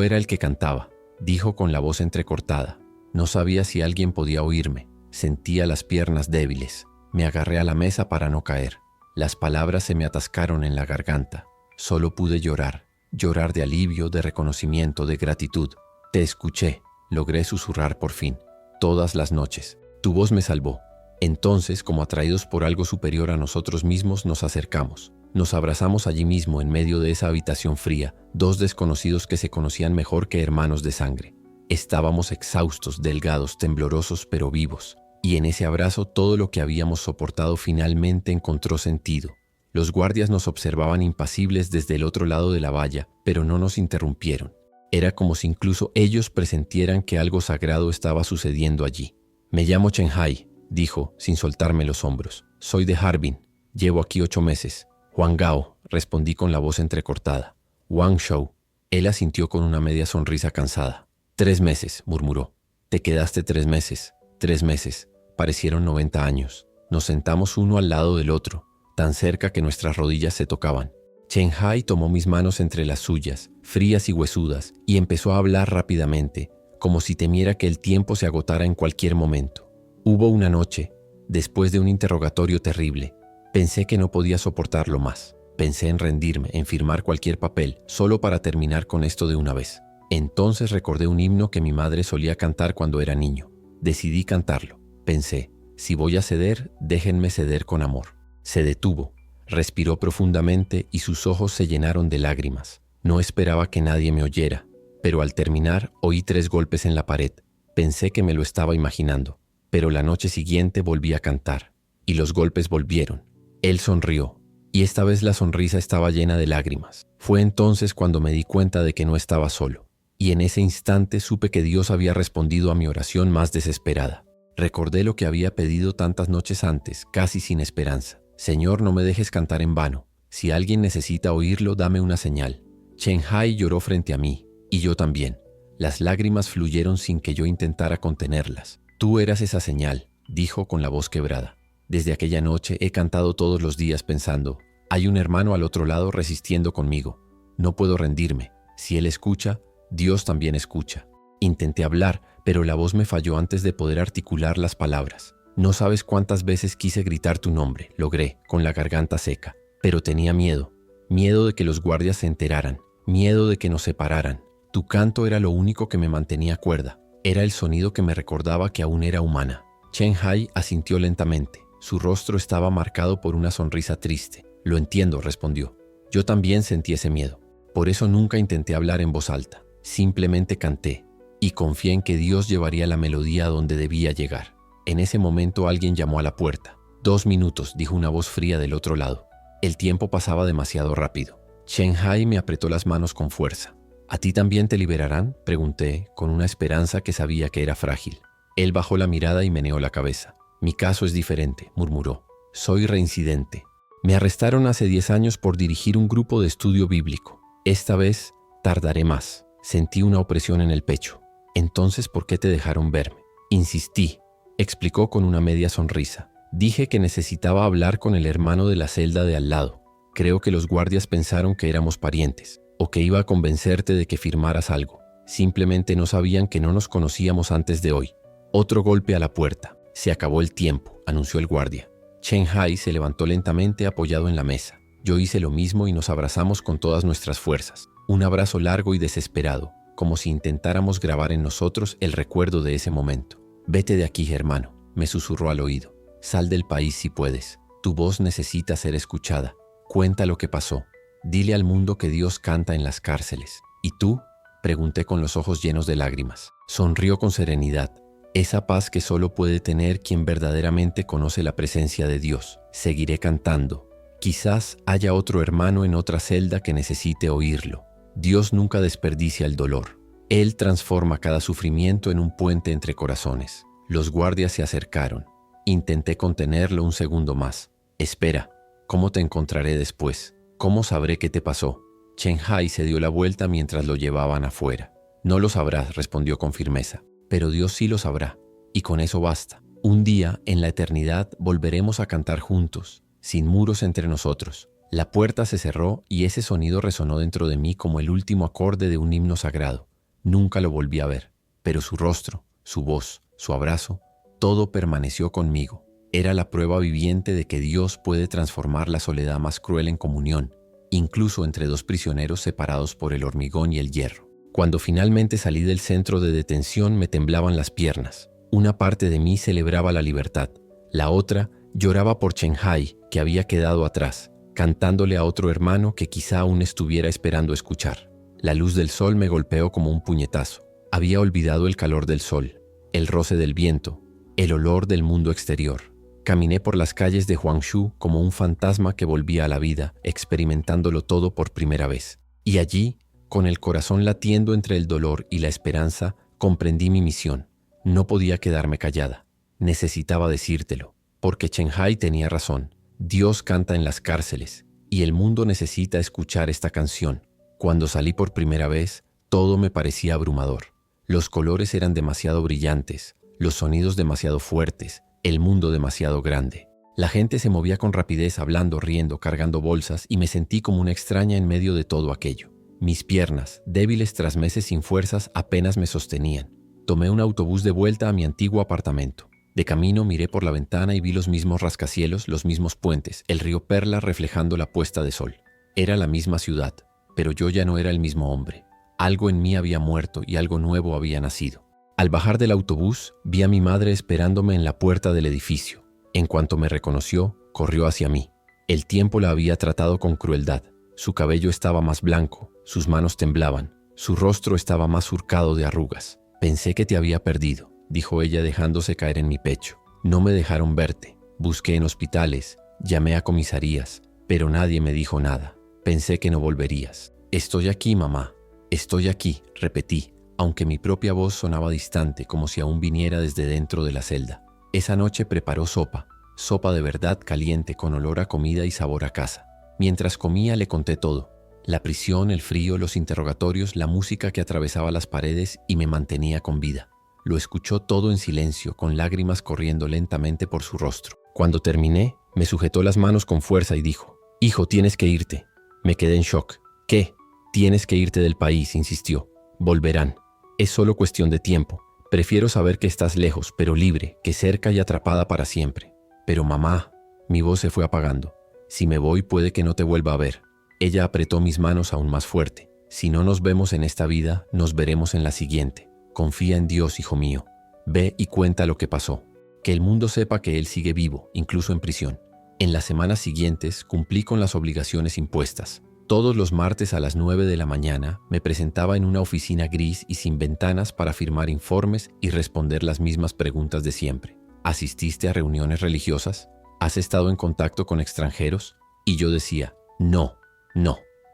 era el que cantaba», dijo con la voz entrecortada. No sabía si alguien podía oírme. Sentía las piernas débiles. Me agarré a la mesa para no caer. Las palabras se me atascaron en la garganta. Solo pude llorar. Llorar de alivio, de reconocimiento, de gratitud. «Te escuché», logré susurrar por fin. «Todas las noches. Tu voz me salvó». Entonces, como atraídos por algo superior a nosotros mismos, nos acercamos. Nos abrazamos allí mismo, en medio de esa habitación fría, 2 desconocidos que se conocían mejor que hermanos de sangre. Estábamos exhaustos, delgados, temblorosos, pero vivos. Y en ese abrazo todo lo que habíamos soportado finalmente encontró sentido. Los guardias nos observaban impasibles desde el otro lado de la valla, pero no nos interrumpieron. Era como si incluso ellos presentieran que algo sagrado estaba sucediendo allí. «Me llamo Chen Hai», dijo, sin soltarme los hombros. «Soy de Harbin. Llevo aquí 8 meses. «Huang Gao», respondí con la voz entrecortada. «Wang Shou». Él asintió con una media sonrisa cansada. 3 meses, murmuró. «Te quedaste 3 meses. 3 meses. Parecieron 90 años. Nos sentamos uno al lado del otro, tan cerca que nuestras rodillas se tocaban. Chen Hai tomó mis manos entre las suyas, frías y huesudas, y empezó a hablar rápidamente, como si temiera que el tiempo se agotara en cualquier momento. Hubo una noche, después de un interrogatorio terrible, pensé que no podía soportarlo más. Pensé en rendirme, en firmar cualquier papel, solo para terminar con esto de una vez. Entonces recordé un himno que mi madre solía cantar cuando era niño. Decidí cantarlo. Pensé, si voy a ceder, déjenme ceder con amor. Se detuvo, respiró profundamente y sus ojos se llenaron de lágrimas. No esperaba que nadie me oyera, pero al terminar oí 3 golpes en la pared. Pensé que me lo estaba imaginando, pero la noche siguiente volví a cantar, y los golpes volvieron. Él sonrió, y esta vez la sonrisa estaba llena de lágrimas. Fue entonces cuando me di cuenta de que no estaba solo, y en ese instante supe que Dios había respondido a mi oración más desesperada. Recordé lo que había pedido tantas noches antes, casi sin esperanza. Señor, no me dejes cantar en vano. Si alguien necesita oírlo, dame una señal. Chen Hai lloró frente a mí, y yo también. Las lágrimas fluyeron sin que yo intentara contenerlas. Tú eras esa señal, dijo con la voz quebrada. Desde aquella noche he cantado todos los días pensando, hay un hermano al otro lado resistiendo conmigo. No puedo rendirme. Si él escucha, Dios también escucha. Intenté hablar, pero la voz me falló antes de poder articular las palabras. No sabes cuántas veces quise gritar tu nombre, logré, con la garganta seca. Pero tenía miedo. Miedo de que los guardias se enteraran. Miedo de que nos separaran. Tu canto era lo único que me mantenía cuerda. Era el sonido que me recordaba que aún era humana. Chen Hai asintió lentamente. Su rostro estaba marcado por una sonrisa triste. Lo entiendo, respondió. Yo también sentí ese miedo. Por eso nunca intenté hablar en voz alta. Simplemente canté. Y confié en que Dios llevaría la melodía a donde debía llegar. En ese momento alguien llamó a la puerta. 2 minutos, dijo una voz fría del otro lado. El tiempo pasaba demasiado rápido. Chen Hai me apretó las manos con fuerza. ¿A ti también te liberarán?, pregunté, con una esperanza que sabía que era frágil. Él bajó la mirada y meneó la cabeza. Mi caso es diferente, murmuró. Soy reincidente. Me arrestaron hace 10 años por dirigir un grupo de estudio bíblico. Esta vez tardaré más. Sentí una opresión en el pecho. Entonces, ¿por qué te dejaron verme? Insistí, explicó con una media sonrisa. Dije que necesitaba hablar con el hermano de la celda de al lado. Creo que los guardias pensaron que éramos parientes, o que iba a convencerte de que firmaras algo. Simplemente no sabían que no nos conocíamos antes de hoy. Otro golpe a la puerta. Se acabó el tiempo, anunció el guardia. Chen Hai se levantó lentamente apoyado en la mesa. Yo hice lo mismo y nos abrazamos con todas nuestras fuerzas. Un abrazo largo y desesperado, como si intentáramos grabar en nosotros el recuerdo de ese momento. Vete de aquí, hermano, me susurró al oído. Sal del país si puedes. Tu voz necesita ser escuchada. Cuenta lo que pasó. Dile al mundo que Dios canta en las cárceles. ¿Y tú?, pregunté con los ojos llenos de lágrimas. Sonrió con serenidad. Esa paz que solo puede tener quien verdaderamente conoce la presencia de Dios. Seguiré cantando. Quizás haya otro hermano en otra celda que necesite oírlo. Dios nunca desperdicia el dolor. Él transforma cada sufrimiento en un puente entre corazones. Los guardias se acercaron. Intenté contenerlo un segundo más. Espera, ¿cómo te encontraré después? ¿Cómo sabré qué te pasó? Chen Hai se dio la vuelta mientras lo llevaban afuera. No lo sabrás, respondió con firmeza. Pero Dios sí lo sabrá, y con eso basta. Un día, en la eternidad, volveremos a cantar juntos, sin muros entre nosotros. La puerta se cerró y ese sonido resonó dentro de mí como el último acorde de un himno sagrado. Nunca lo volví a ver, pero su rostro, su voz, su abrazo, todo permaneció conmigo. Era la prueba viviente de que Dios puede transformar la soledad más cruel en comunión, incluso entre 2 prisioneros separados por el hormigón y el hierro. Cuando finalmente salí del centro de detención me temblaban las piernas. Una parte de mí celebraba la libertad. La otra lloraba por Chen Hai, que había quedado atrás, cantándole a otro hermano que quizá aún estuviera esperando escuchar. La luz del sol me golpeó como un puñetazo. Había olvidado el calor del sol, el roce del viento, el olor del mundo exterior. Caminé por las calles de Huangshu como un fantasma que volvía a la vida, experimentándolo todo por primera vez. Y allí, con el corazón latiendo entre el dolor y la esperanza, comprendí mi misión. No podía quedarme callada. Necesitaba decírtelo, porque Chen Hai tenía razón. Dios canta en las cárceles, y el mundo necesita escuchar esta canción. Cuando salí por primera vez, todo me parecía abrumador. Los colores eran demasiado brillantes, los sonidos demasiado fuertes, el mundo demasiado grande. La gente se movía con rapidez, hablando, riendo, cargando bolsas, y me sentí como una extraña en medio de todo aquello. Mis piernas, débiles tras meses sin fuerzas, apenas me sostenían. Tomé un autobús de vuelta a mi antiguo apartamento. De camino miré por la ventana y vi los mismos rascacielos, los mismos puentes, el río Perla reflejando la puesta de sol. Era la misma ciudad, pero yo ya no era el mismo hombre. Algo en mí había muerto y algo nuevo había nacido. Al bajar del autobús, vi a mi madre esperándome en la puerta del edificio. En cuanto me reconoció, corrió hacia mí. El tiempo la había tratado con crueldad. Su cabello estaba más blanco, sus manos temblaban, su rostro estaba más surcado de arrugas. «Pensé que te había perdido», dijo ella dejándose caer en mi pecho. «No me dejaron verte. Busqué en hospitales, llamé a comisarías, pero nadie me dijo nada. Pensé que no volverías». «Estoy aquí, mamá. Estoy aquí», repetí, aunque mi propia voz sonaba distante, como si aún viniera desde dentro de la celda. Esa noche preparó sopa de verdad caliente con olor a comida y sabor a casa. Mientras comía le conté todo. La prisión, el frío, los interrogatorios, la música que atravesaba las paredes y me mantenía con vida. Lo escuchó todo en silencio, con lágrimas corriendo lentamente por su rostro. Cuando terminé, me sujetó las manos con fuerza y dijo: «Hijo, tienes que irte». Me quedé en shock. «¿Qué?» «Tienes que irte del país», insistió. «Volverán. Es solo cuestión de tiempo. Prefiero saber que estás lejos, pero libre, que cerca y atrapada para siempre». «Pero mamá», mi voz se fue apagando. «Si me voy puede que no te vuelva a ver». Ella apretó mis manos aún más fuerte. «Si no nos vemos en esta vida, nos veremos en la siguiente. Confía en Dios, hijo mío. Ve y cuenta lo que pasó. Que el mundo sepa que él sigue vivo, incluso en prisión». En las semanas siguientes cumplí con las obligaciones impuestas. Todos los martes a las 9 de la mañana me presentaba en una oficina gris y sin ventanas para firmar informes y responder las mismas preguntas de siempre. ¿Asististe a reuniones religiosas? ¿Has estado en contacto con extranjeros? Y yo decía, no.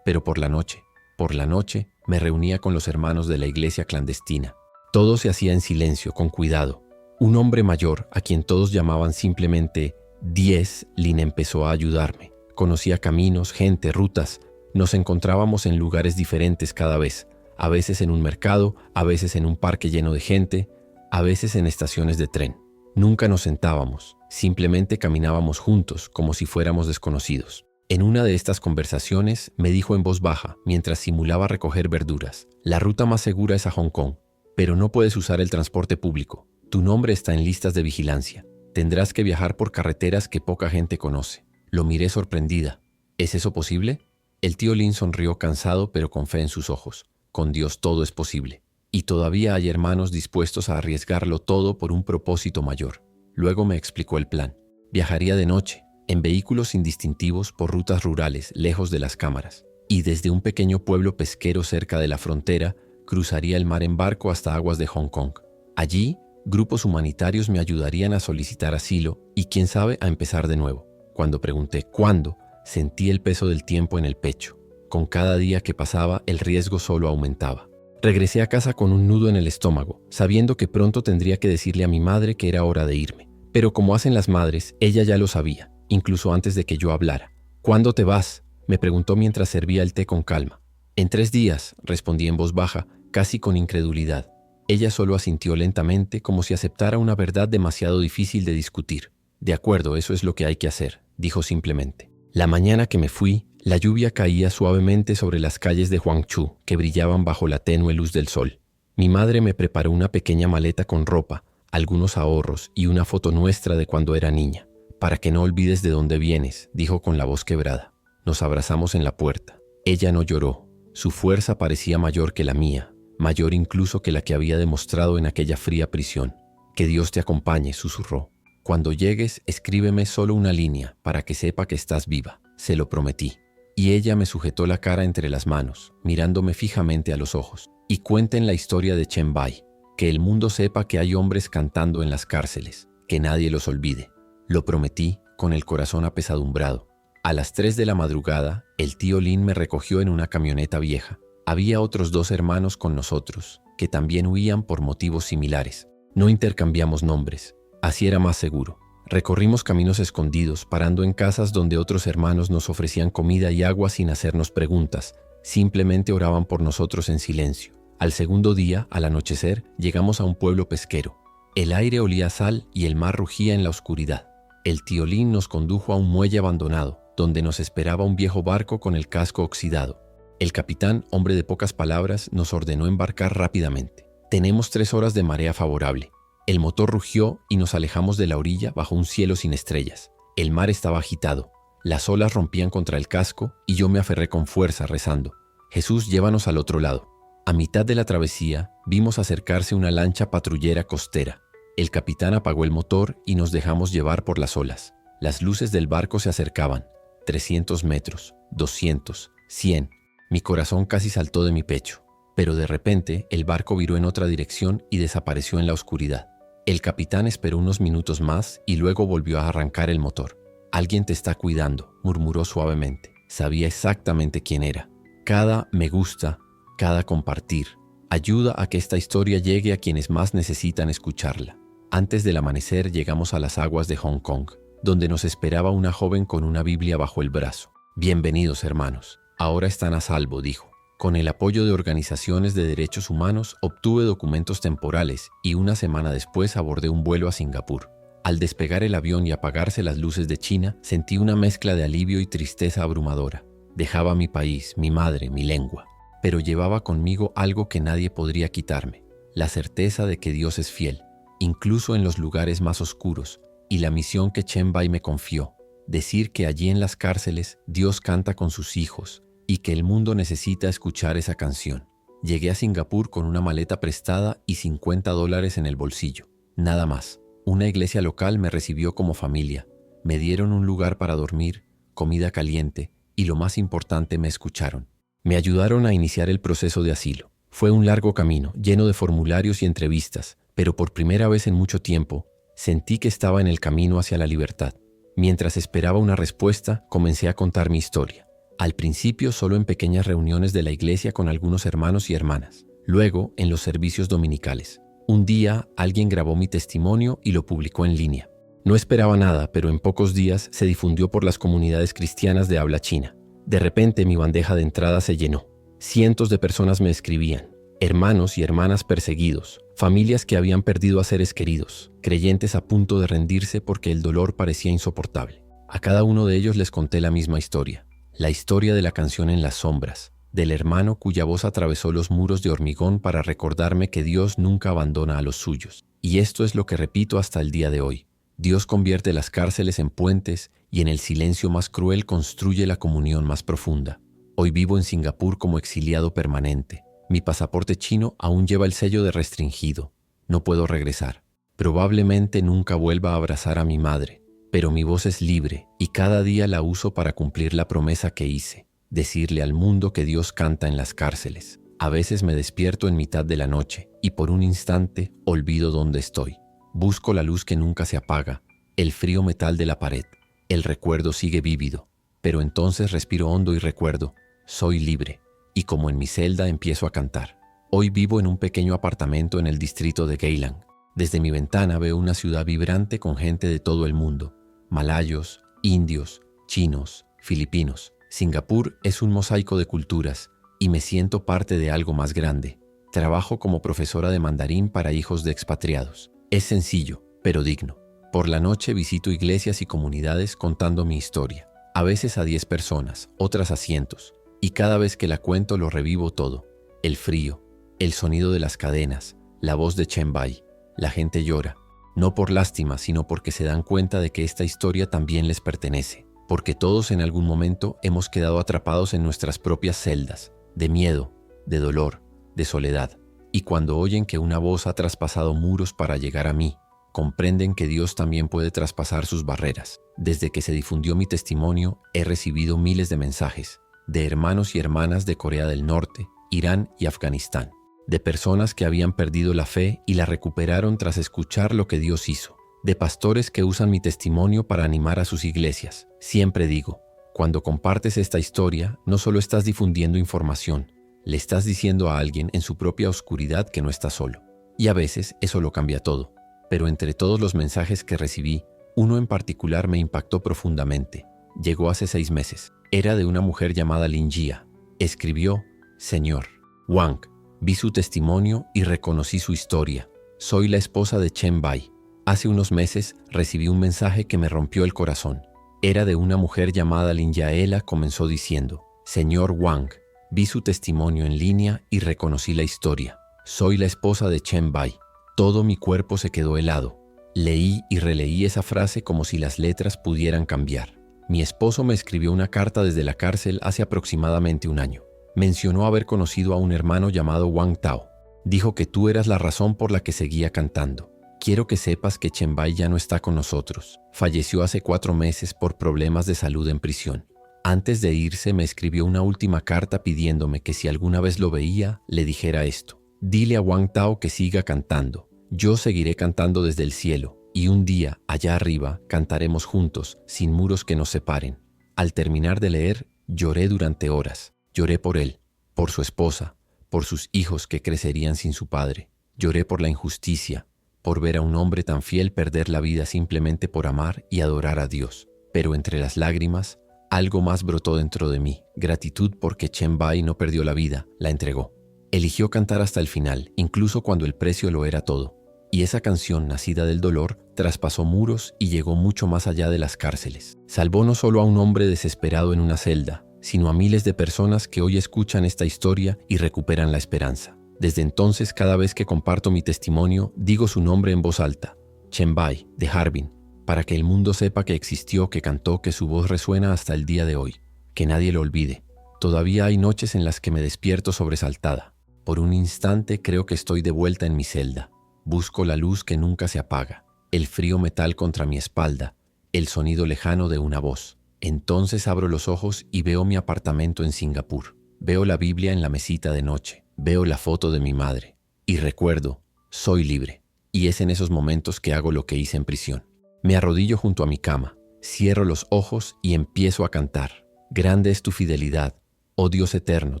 Pero por la noche, me reunía con los hermanos de la iglesia clandestina. Todo se hacía en silencio, con cuidado. Un hombre mayor, a quien todos llamaban simplemente 10, Lin, empezó a ayudarme. Conocía caminos, gente, rutas. Nos encontrábamos en lugares diferentes cada vez. A veces en un mercado, a veces en un parque lleno de gente, a veces en estaciones de tren. Nunca nos sentábamos, simplemente caminábamos juntos como si fuéramos desconocidos. En una de estas conversaciones me dijo en voz baja, mientras simulaba recoger verduras: «La ruta más segura es a Hong Kong, pero no puedes usar el transporte público. Tu nombre está en listas de vigilancia. Tendrás que viajar por carreteras que poca gente conoce». Lo miré sorprendida. ¿Es eso posible? El tío Lin sonrió cansado pero con fe en sus ojos. Con Dios todo es posible. Y todavía hay hermanos dispuestos a arriesgarlo todo por un propósito mayor. Luego me explicó el plan. Viajaría de noche, en vehículos indistintivos por rutas rurales, lejos de las cámaras. Y desde un pequeño pueblo pesquero cerca de la frontera, cruzaría el mar en barco hasta aguas de Hong Kong. Allí, grupos humanitarios me ayudarían a solicitar asilo y, quién sabe, a empezar de nuevo. Cuando pregunté ¿cuándo?, sentí el peso del tiempo en el pecho. Con cada día que pasaba, el riesgo solo aumentaba. Regresé a casa con un nudo en el estómago, sabiendo que pronto tendría que decirle a mi madre que era hora de irme. Pero como hacen las madres, ella ya lo sabía, incluso antes de que yo hablara. «¿Cuándo te vas?», me preguntó mientras servía el té con calma. «En 3 días», respondí en voz baja, casi con incredulidad. Ella solo asintió lentamente, como si aceptara una verdad demasiado difícil de discutir. «De acuerdo, eso es lo que hay que hacer», dijo simplemente. La mañana que me fui, la lluvia caía suavemente sobre las calles de Huangchu, que brillaban bajo la tenue luz del sol. Mi madre me preparó una pequeña maleta con ropa, algunos ahorros y una foto nuestra de cuando era niña. «Para que no olvides de dónde vienes», dijo con la voz quebrada. Nos abrazamos en la puerta. Ella no lloró. Su fuerza parecía mayor que la mía, mayor incluso que la que había demostrado en aquella fría prisión. «Que Dios te acompañe», susurró. «Cuando llegues, escríbeme solo una línea para que sepa que estás viva». Se lo prometí. Y ella me sujetó la cara entre las manos, mirándome fijamente a los ojos. «Y cuenten la historia de Chen Bai. Que el mundo sepa que hay hombres cantando en las cárceles. Que nadie los olvide». Lo prometí con el corazón apesadumbrado. A las 3 de la madrugada, el tío Lin me recogió en una camioneta vieja. Había otros 2 hermanos con nosotros, que también huían por motivos similares. No intercambiamos nombres. Así era más seguro. Recorrimos caminos escondidos, parando en casas donde otros hermanos nos ofrecían comida y agua sin hacernos preguntas. Simplemente oraban por nosotros en silencio. Al segundo día, al anochecer, llegamos a un pueblo pesquero. El aire olía a sal y el mar rugía en la oscuridad. El tío Lin nos condujo a un muelle abandonado, donde nos esperaba un viejo barco con el casco oxidado. El capitán, hombre de pocas palabras, nos ordenó embarcar rápidamente. Tenemos 3 horas de marea favorable. El motor rugió y nos alejamos de la orilla bajo un cielo sin estrellas. El mar estaba agitado. Las olas rompían contra el casco y yo me aferré con fuerza rezando: Jesús, llévanos al otro lado. A mitad de la travesía vimos acercarse una lancha patrullera costera. El capitán apagó el motor y nos dejamos llevar por las olas. Las luces del barco se acercaban. 300 metros, 200, 100. Mi corazón casi saltó de mi pecho. Pero de repente el barco viró en otra dirección y desapareció en la oscuridad. El capitán esperó unos minutos más y luego volvió a arrancar el motor. «Alguien te está cuidando», murmuró suavemente. Sabía exactamente quién era. Cada me gusta, cada compartir, ayuda a que esta historia llegue a quienes más necesitan escucharla. Antes del amanecer llegamos a las aguas de Hong Kong, donde nos esperaba una joven con una Biblia bajo el brazo. «Bienvenidos, hermanos. Ahora están a salvo», dijo. Con el apoyo de organizaciones de derechos humanos obtuve documentos temporales y una semana después abordé un vuelo a Singapur. Al despegar el avión y apagarse las luces de China, sentí una mezcla de alivio y tristeza abrumadora. Dejaba mi país, mi madre, mi lengua, pero llevaba conmigo algo que nadie podría quitarme: la certeza de que Dios es fiel, incluso en los lugares más oscuros, y la misión que Chen Bai me confió: decir que allí en las cárceles Dios canta con sus hijos y que el mundo necesita escuchar esa canción. Llegué a Singapur con una maleta prestada y $50 en el bolsillo. Nada más. Una iglesia local me recibió como familia. Me dieron un lugar para dormir, comida caliente y, lo más importante, me escucharon. Me ayudaron a iniciar el proceso de asilo. Fue un largo camino, lleno de formularios y entrevistas, pero por primera vez en mucho tiempo sentí que estaba en el camino hacia la libertad. Mientras esperaba una respuesta, comencé a contar mi historia. Al principio solo en pequeñas reuniones de la iglesia con algunos hermanos y hermanas. Luego en los servicios dominicales. Un día alguien grabó mi testimonio y lo publicó en línea. No esperaba nada, pero en pocos días se difundió por las comunidades cristianas de habla china. De repente mi bandeja de entrada se llenó. Cientos de personas me escribían. Hermanos y hermanas perseguidos, familias que habían perdido a seres queridos, creyentes a punto de rendirse porque el dolor parecía insoportable. A cada uno de ellos les conté la misma historia. La historia de la canción en las sombras, del hermano cuya voz atravesó los muros de hormigón para recordarme que Dios nunca abandona a los suyos. Y esto es lo que repito hasta el día de hoy. Dios convierte las cárceles en puentes y en el silencio más cruel construye la comunión más profunda. Hoy vivo en Singapur como exiliado permanente. Mi pasaporte chino aún lleva el sello de restringido. No puedo regresar. Probablemente nunca vuelva a abrazar a mi madre, pero mi voz es libre y cada día la uso para cumplir la promesa que hice: decirle al mundo que Dios canta en las cárceles. A veces me despierto en mitad de la noche y por un instante olvido dónde estoy. Busco la luz que nunca se apaga, el frío metal de la pared. El recuerdo sigue vívido, pero entonces respiro hondo y recuerdo: soy libre. Y como en mi celda empiezo a cantar. Hoy vivo en un pequeño apartamento en el distrito de Geylang. Desde mi ventana veo una ciudad vibrante con gente de todo el mundo: malayos, indios, chinos, filipinos. Singapur es un mosaico de culturas y me siento parte de algo más grande. Trabajo como profesora de mandarín para hijos de expatriados. Es sencillo, pero digno. Por la noche visito iglesias y comunidades contando mi historia. A veces a 10 personas, otras a cientos. Y cada vez que la cuento lo revivo todo. El frío, el sonido de las cadenas, la voz de Chen Bai. La gente llora, no por lástima, sino porque se dan cuenta de que esta historia también les pertenece. Porque todos en algún momento hemos quedado atrapados en nuestras propias celdas, de miedo, de dolor, de soledad. Y cuando oyen que una voz ha traspasado muros para llegar a mí, comprenden que Dios también puede traspasar sus barreras. Desde que se difundió mi testimonio, he recibido miles de mensajes, de hermanos y hermanas de Corea del Norte, Irán y Afganistán, de personas que habían perdido la fe y la recuperaron tras escuchar lo que Dios hizo, de pastores que usan mi testimonio para animar a sus iglesias. Siempre digo, cuando compartes esta historia, no solo estás difundiendo información, le estás diciendo a alguien en su propia oscuridad que no está solo. Y a veces eso lo cambia todo. Pero entre todos los mensajes que recibí, uno en particular me impactó profundamente. Llegó hace 6 meses. Era de una mujer llamada Lin Jia. Escribió: Señor Wang, vi su testimonio y reconocí su historia. Soy la esposa de Chen Bai. Hace unos meses recibí un mensaje que me rompió el corazón. Era de una mujer llamada Linyaela. Comenzó diciendo: Señor Wang, vi su testimonio en línea y reconocí la historia. Soy la esposa de Chen Bai. Todo mi cuerpo se quedó helado. Leí y releí esa frase como si las letras pudieran cambiar. Mi esposo me escribió una carta desde la cárcel hace aproximadamente un año. Mencionó haber conocido a un hermano llamado Wang Tao. Dijo que tú eras la razón por la que seguía cantando. Quiero que sepas que Chen Bai ya no está con nosotros. Falleció hace 4 meses por problemas de salud en prisión. Antes de irse me escribió una última carta pidiéndome que si alguna vez lo veía, le dijera esto: dile a Wang Tao que siga cantando. Yo seguiré cantando desde el cielo, y un día, allá arriba, cantaremos juntos, sin muros que nos separen. Al terminar de leer, lloré durante horas. Lloré por él, por su esposa, por sus hijos que crecerían sin su padre. Lloré por la injusticia, por ver a un hombre tan fiel perder la vida simplemente por amar y adorar a Dios. Pero entre las lágrimas, algo más brotó dentro de mí: gratitud porque Chen Bai no perdió la vida, la entregó. Eligió cantar hasta el final, incluso cuando el precio lo era todo. Y esa canción, nacida del dolor, traspasó muros y llegó mucho más allá de las cárceles. Salvó no solo a un hombre desesperado en una celda, sino a miles de personas que hoy escuchan esta historia y recuperan la esperanza. Desde entonces, cada vez que comparto mi testimonio, digo su nombre en voz alta: Chen Bai, de Harbin, para que el mundo sepa que existió, que cantó, que su voz resuena hasta el día de hoy. Que nadie lo olvide. Todavía hay noches en las que me despierto sobresaltada. Por un instante creo que estoy de vuelta en mi celda. Busco la luz que nunca se apaga, el frío metal contra mi espalda, el sonido lejano de una voz. Entonces abro los ojos y veo mi apartamento en Singapur. Veo la Biblia en la mesita de noche. Veo la foto de mi madre. Y recuerdo: soy libre. Y es en esos momentos que hago lo que hice en prisión. Me arrodillo junto a mi cama, cierro los ojos y empiezo a cantar. Grande es tu fidelidad, oh Dios eterno,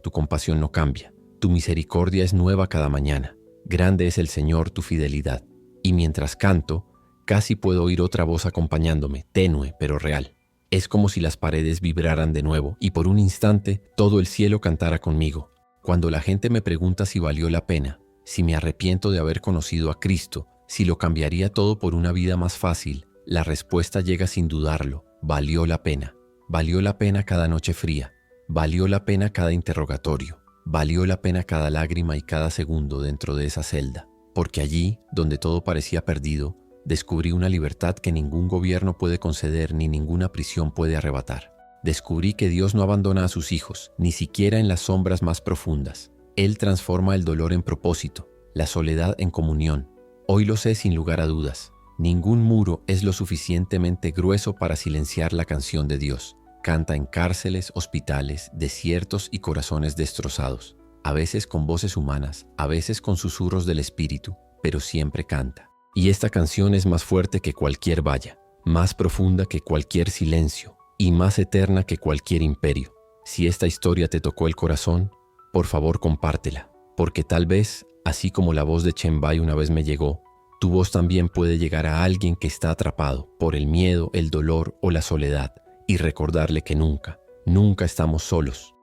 tu compasión no cambia. Tu misericordia es nueva cada mañana. Grande es el Señor, tu fidelidad. Y mientras canto, casi puedo oír otra voz acompañándome, tenue pero real. Es como si las paredes vibraran de nuevo y por un instante todo el cielo cantara conmigo. Cuando la gente me pregunta si valió la pena, si me arrepiento de haber conocido a Cristo, si lo cambiaría todo por una vida más fácil, la respuesta llega sin dudarlo: valió la pena. Valió la pena cada noche fría. Valió la pena cada interrogatorio. Valió la pena cada lágrima y cada segundo dentro de esa celda. Porque allí, donde todo parecía perdido, descubrí una libertad que ningún gobierno puede conceder ni ninguna prisión puede arrebatar. Descubrí que Dios no abandona a sus hijos, ni siquiera en las sombras más profundas. Él transforma el dolor en propósito, la soledad en comunión. Hoy lo sé sin lugar a dudas. Ningún muro es lo suficientemente grueso para silenciar la canción de Dios. Canta en cárceles, hospitales, desiertos y corazones destrozados. A veces con voces humanas, a veces con susurros del espíritu, pero siempre canta. Y esta canción es más fuerte que cualquier valla, más profunda que cualquier silencio, y más eterna que cualquier imperio. Si esta historia te tocó el corazón, por favor compártela, porque tal vez, así como la voz de Chen Bai una vez me llegó, tu voz también puede llegar a alguien que está atrapado por el miedo, el dolor o la soledad, y recordarle que nunca, nunca estamos solos.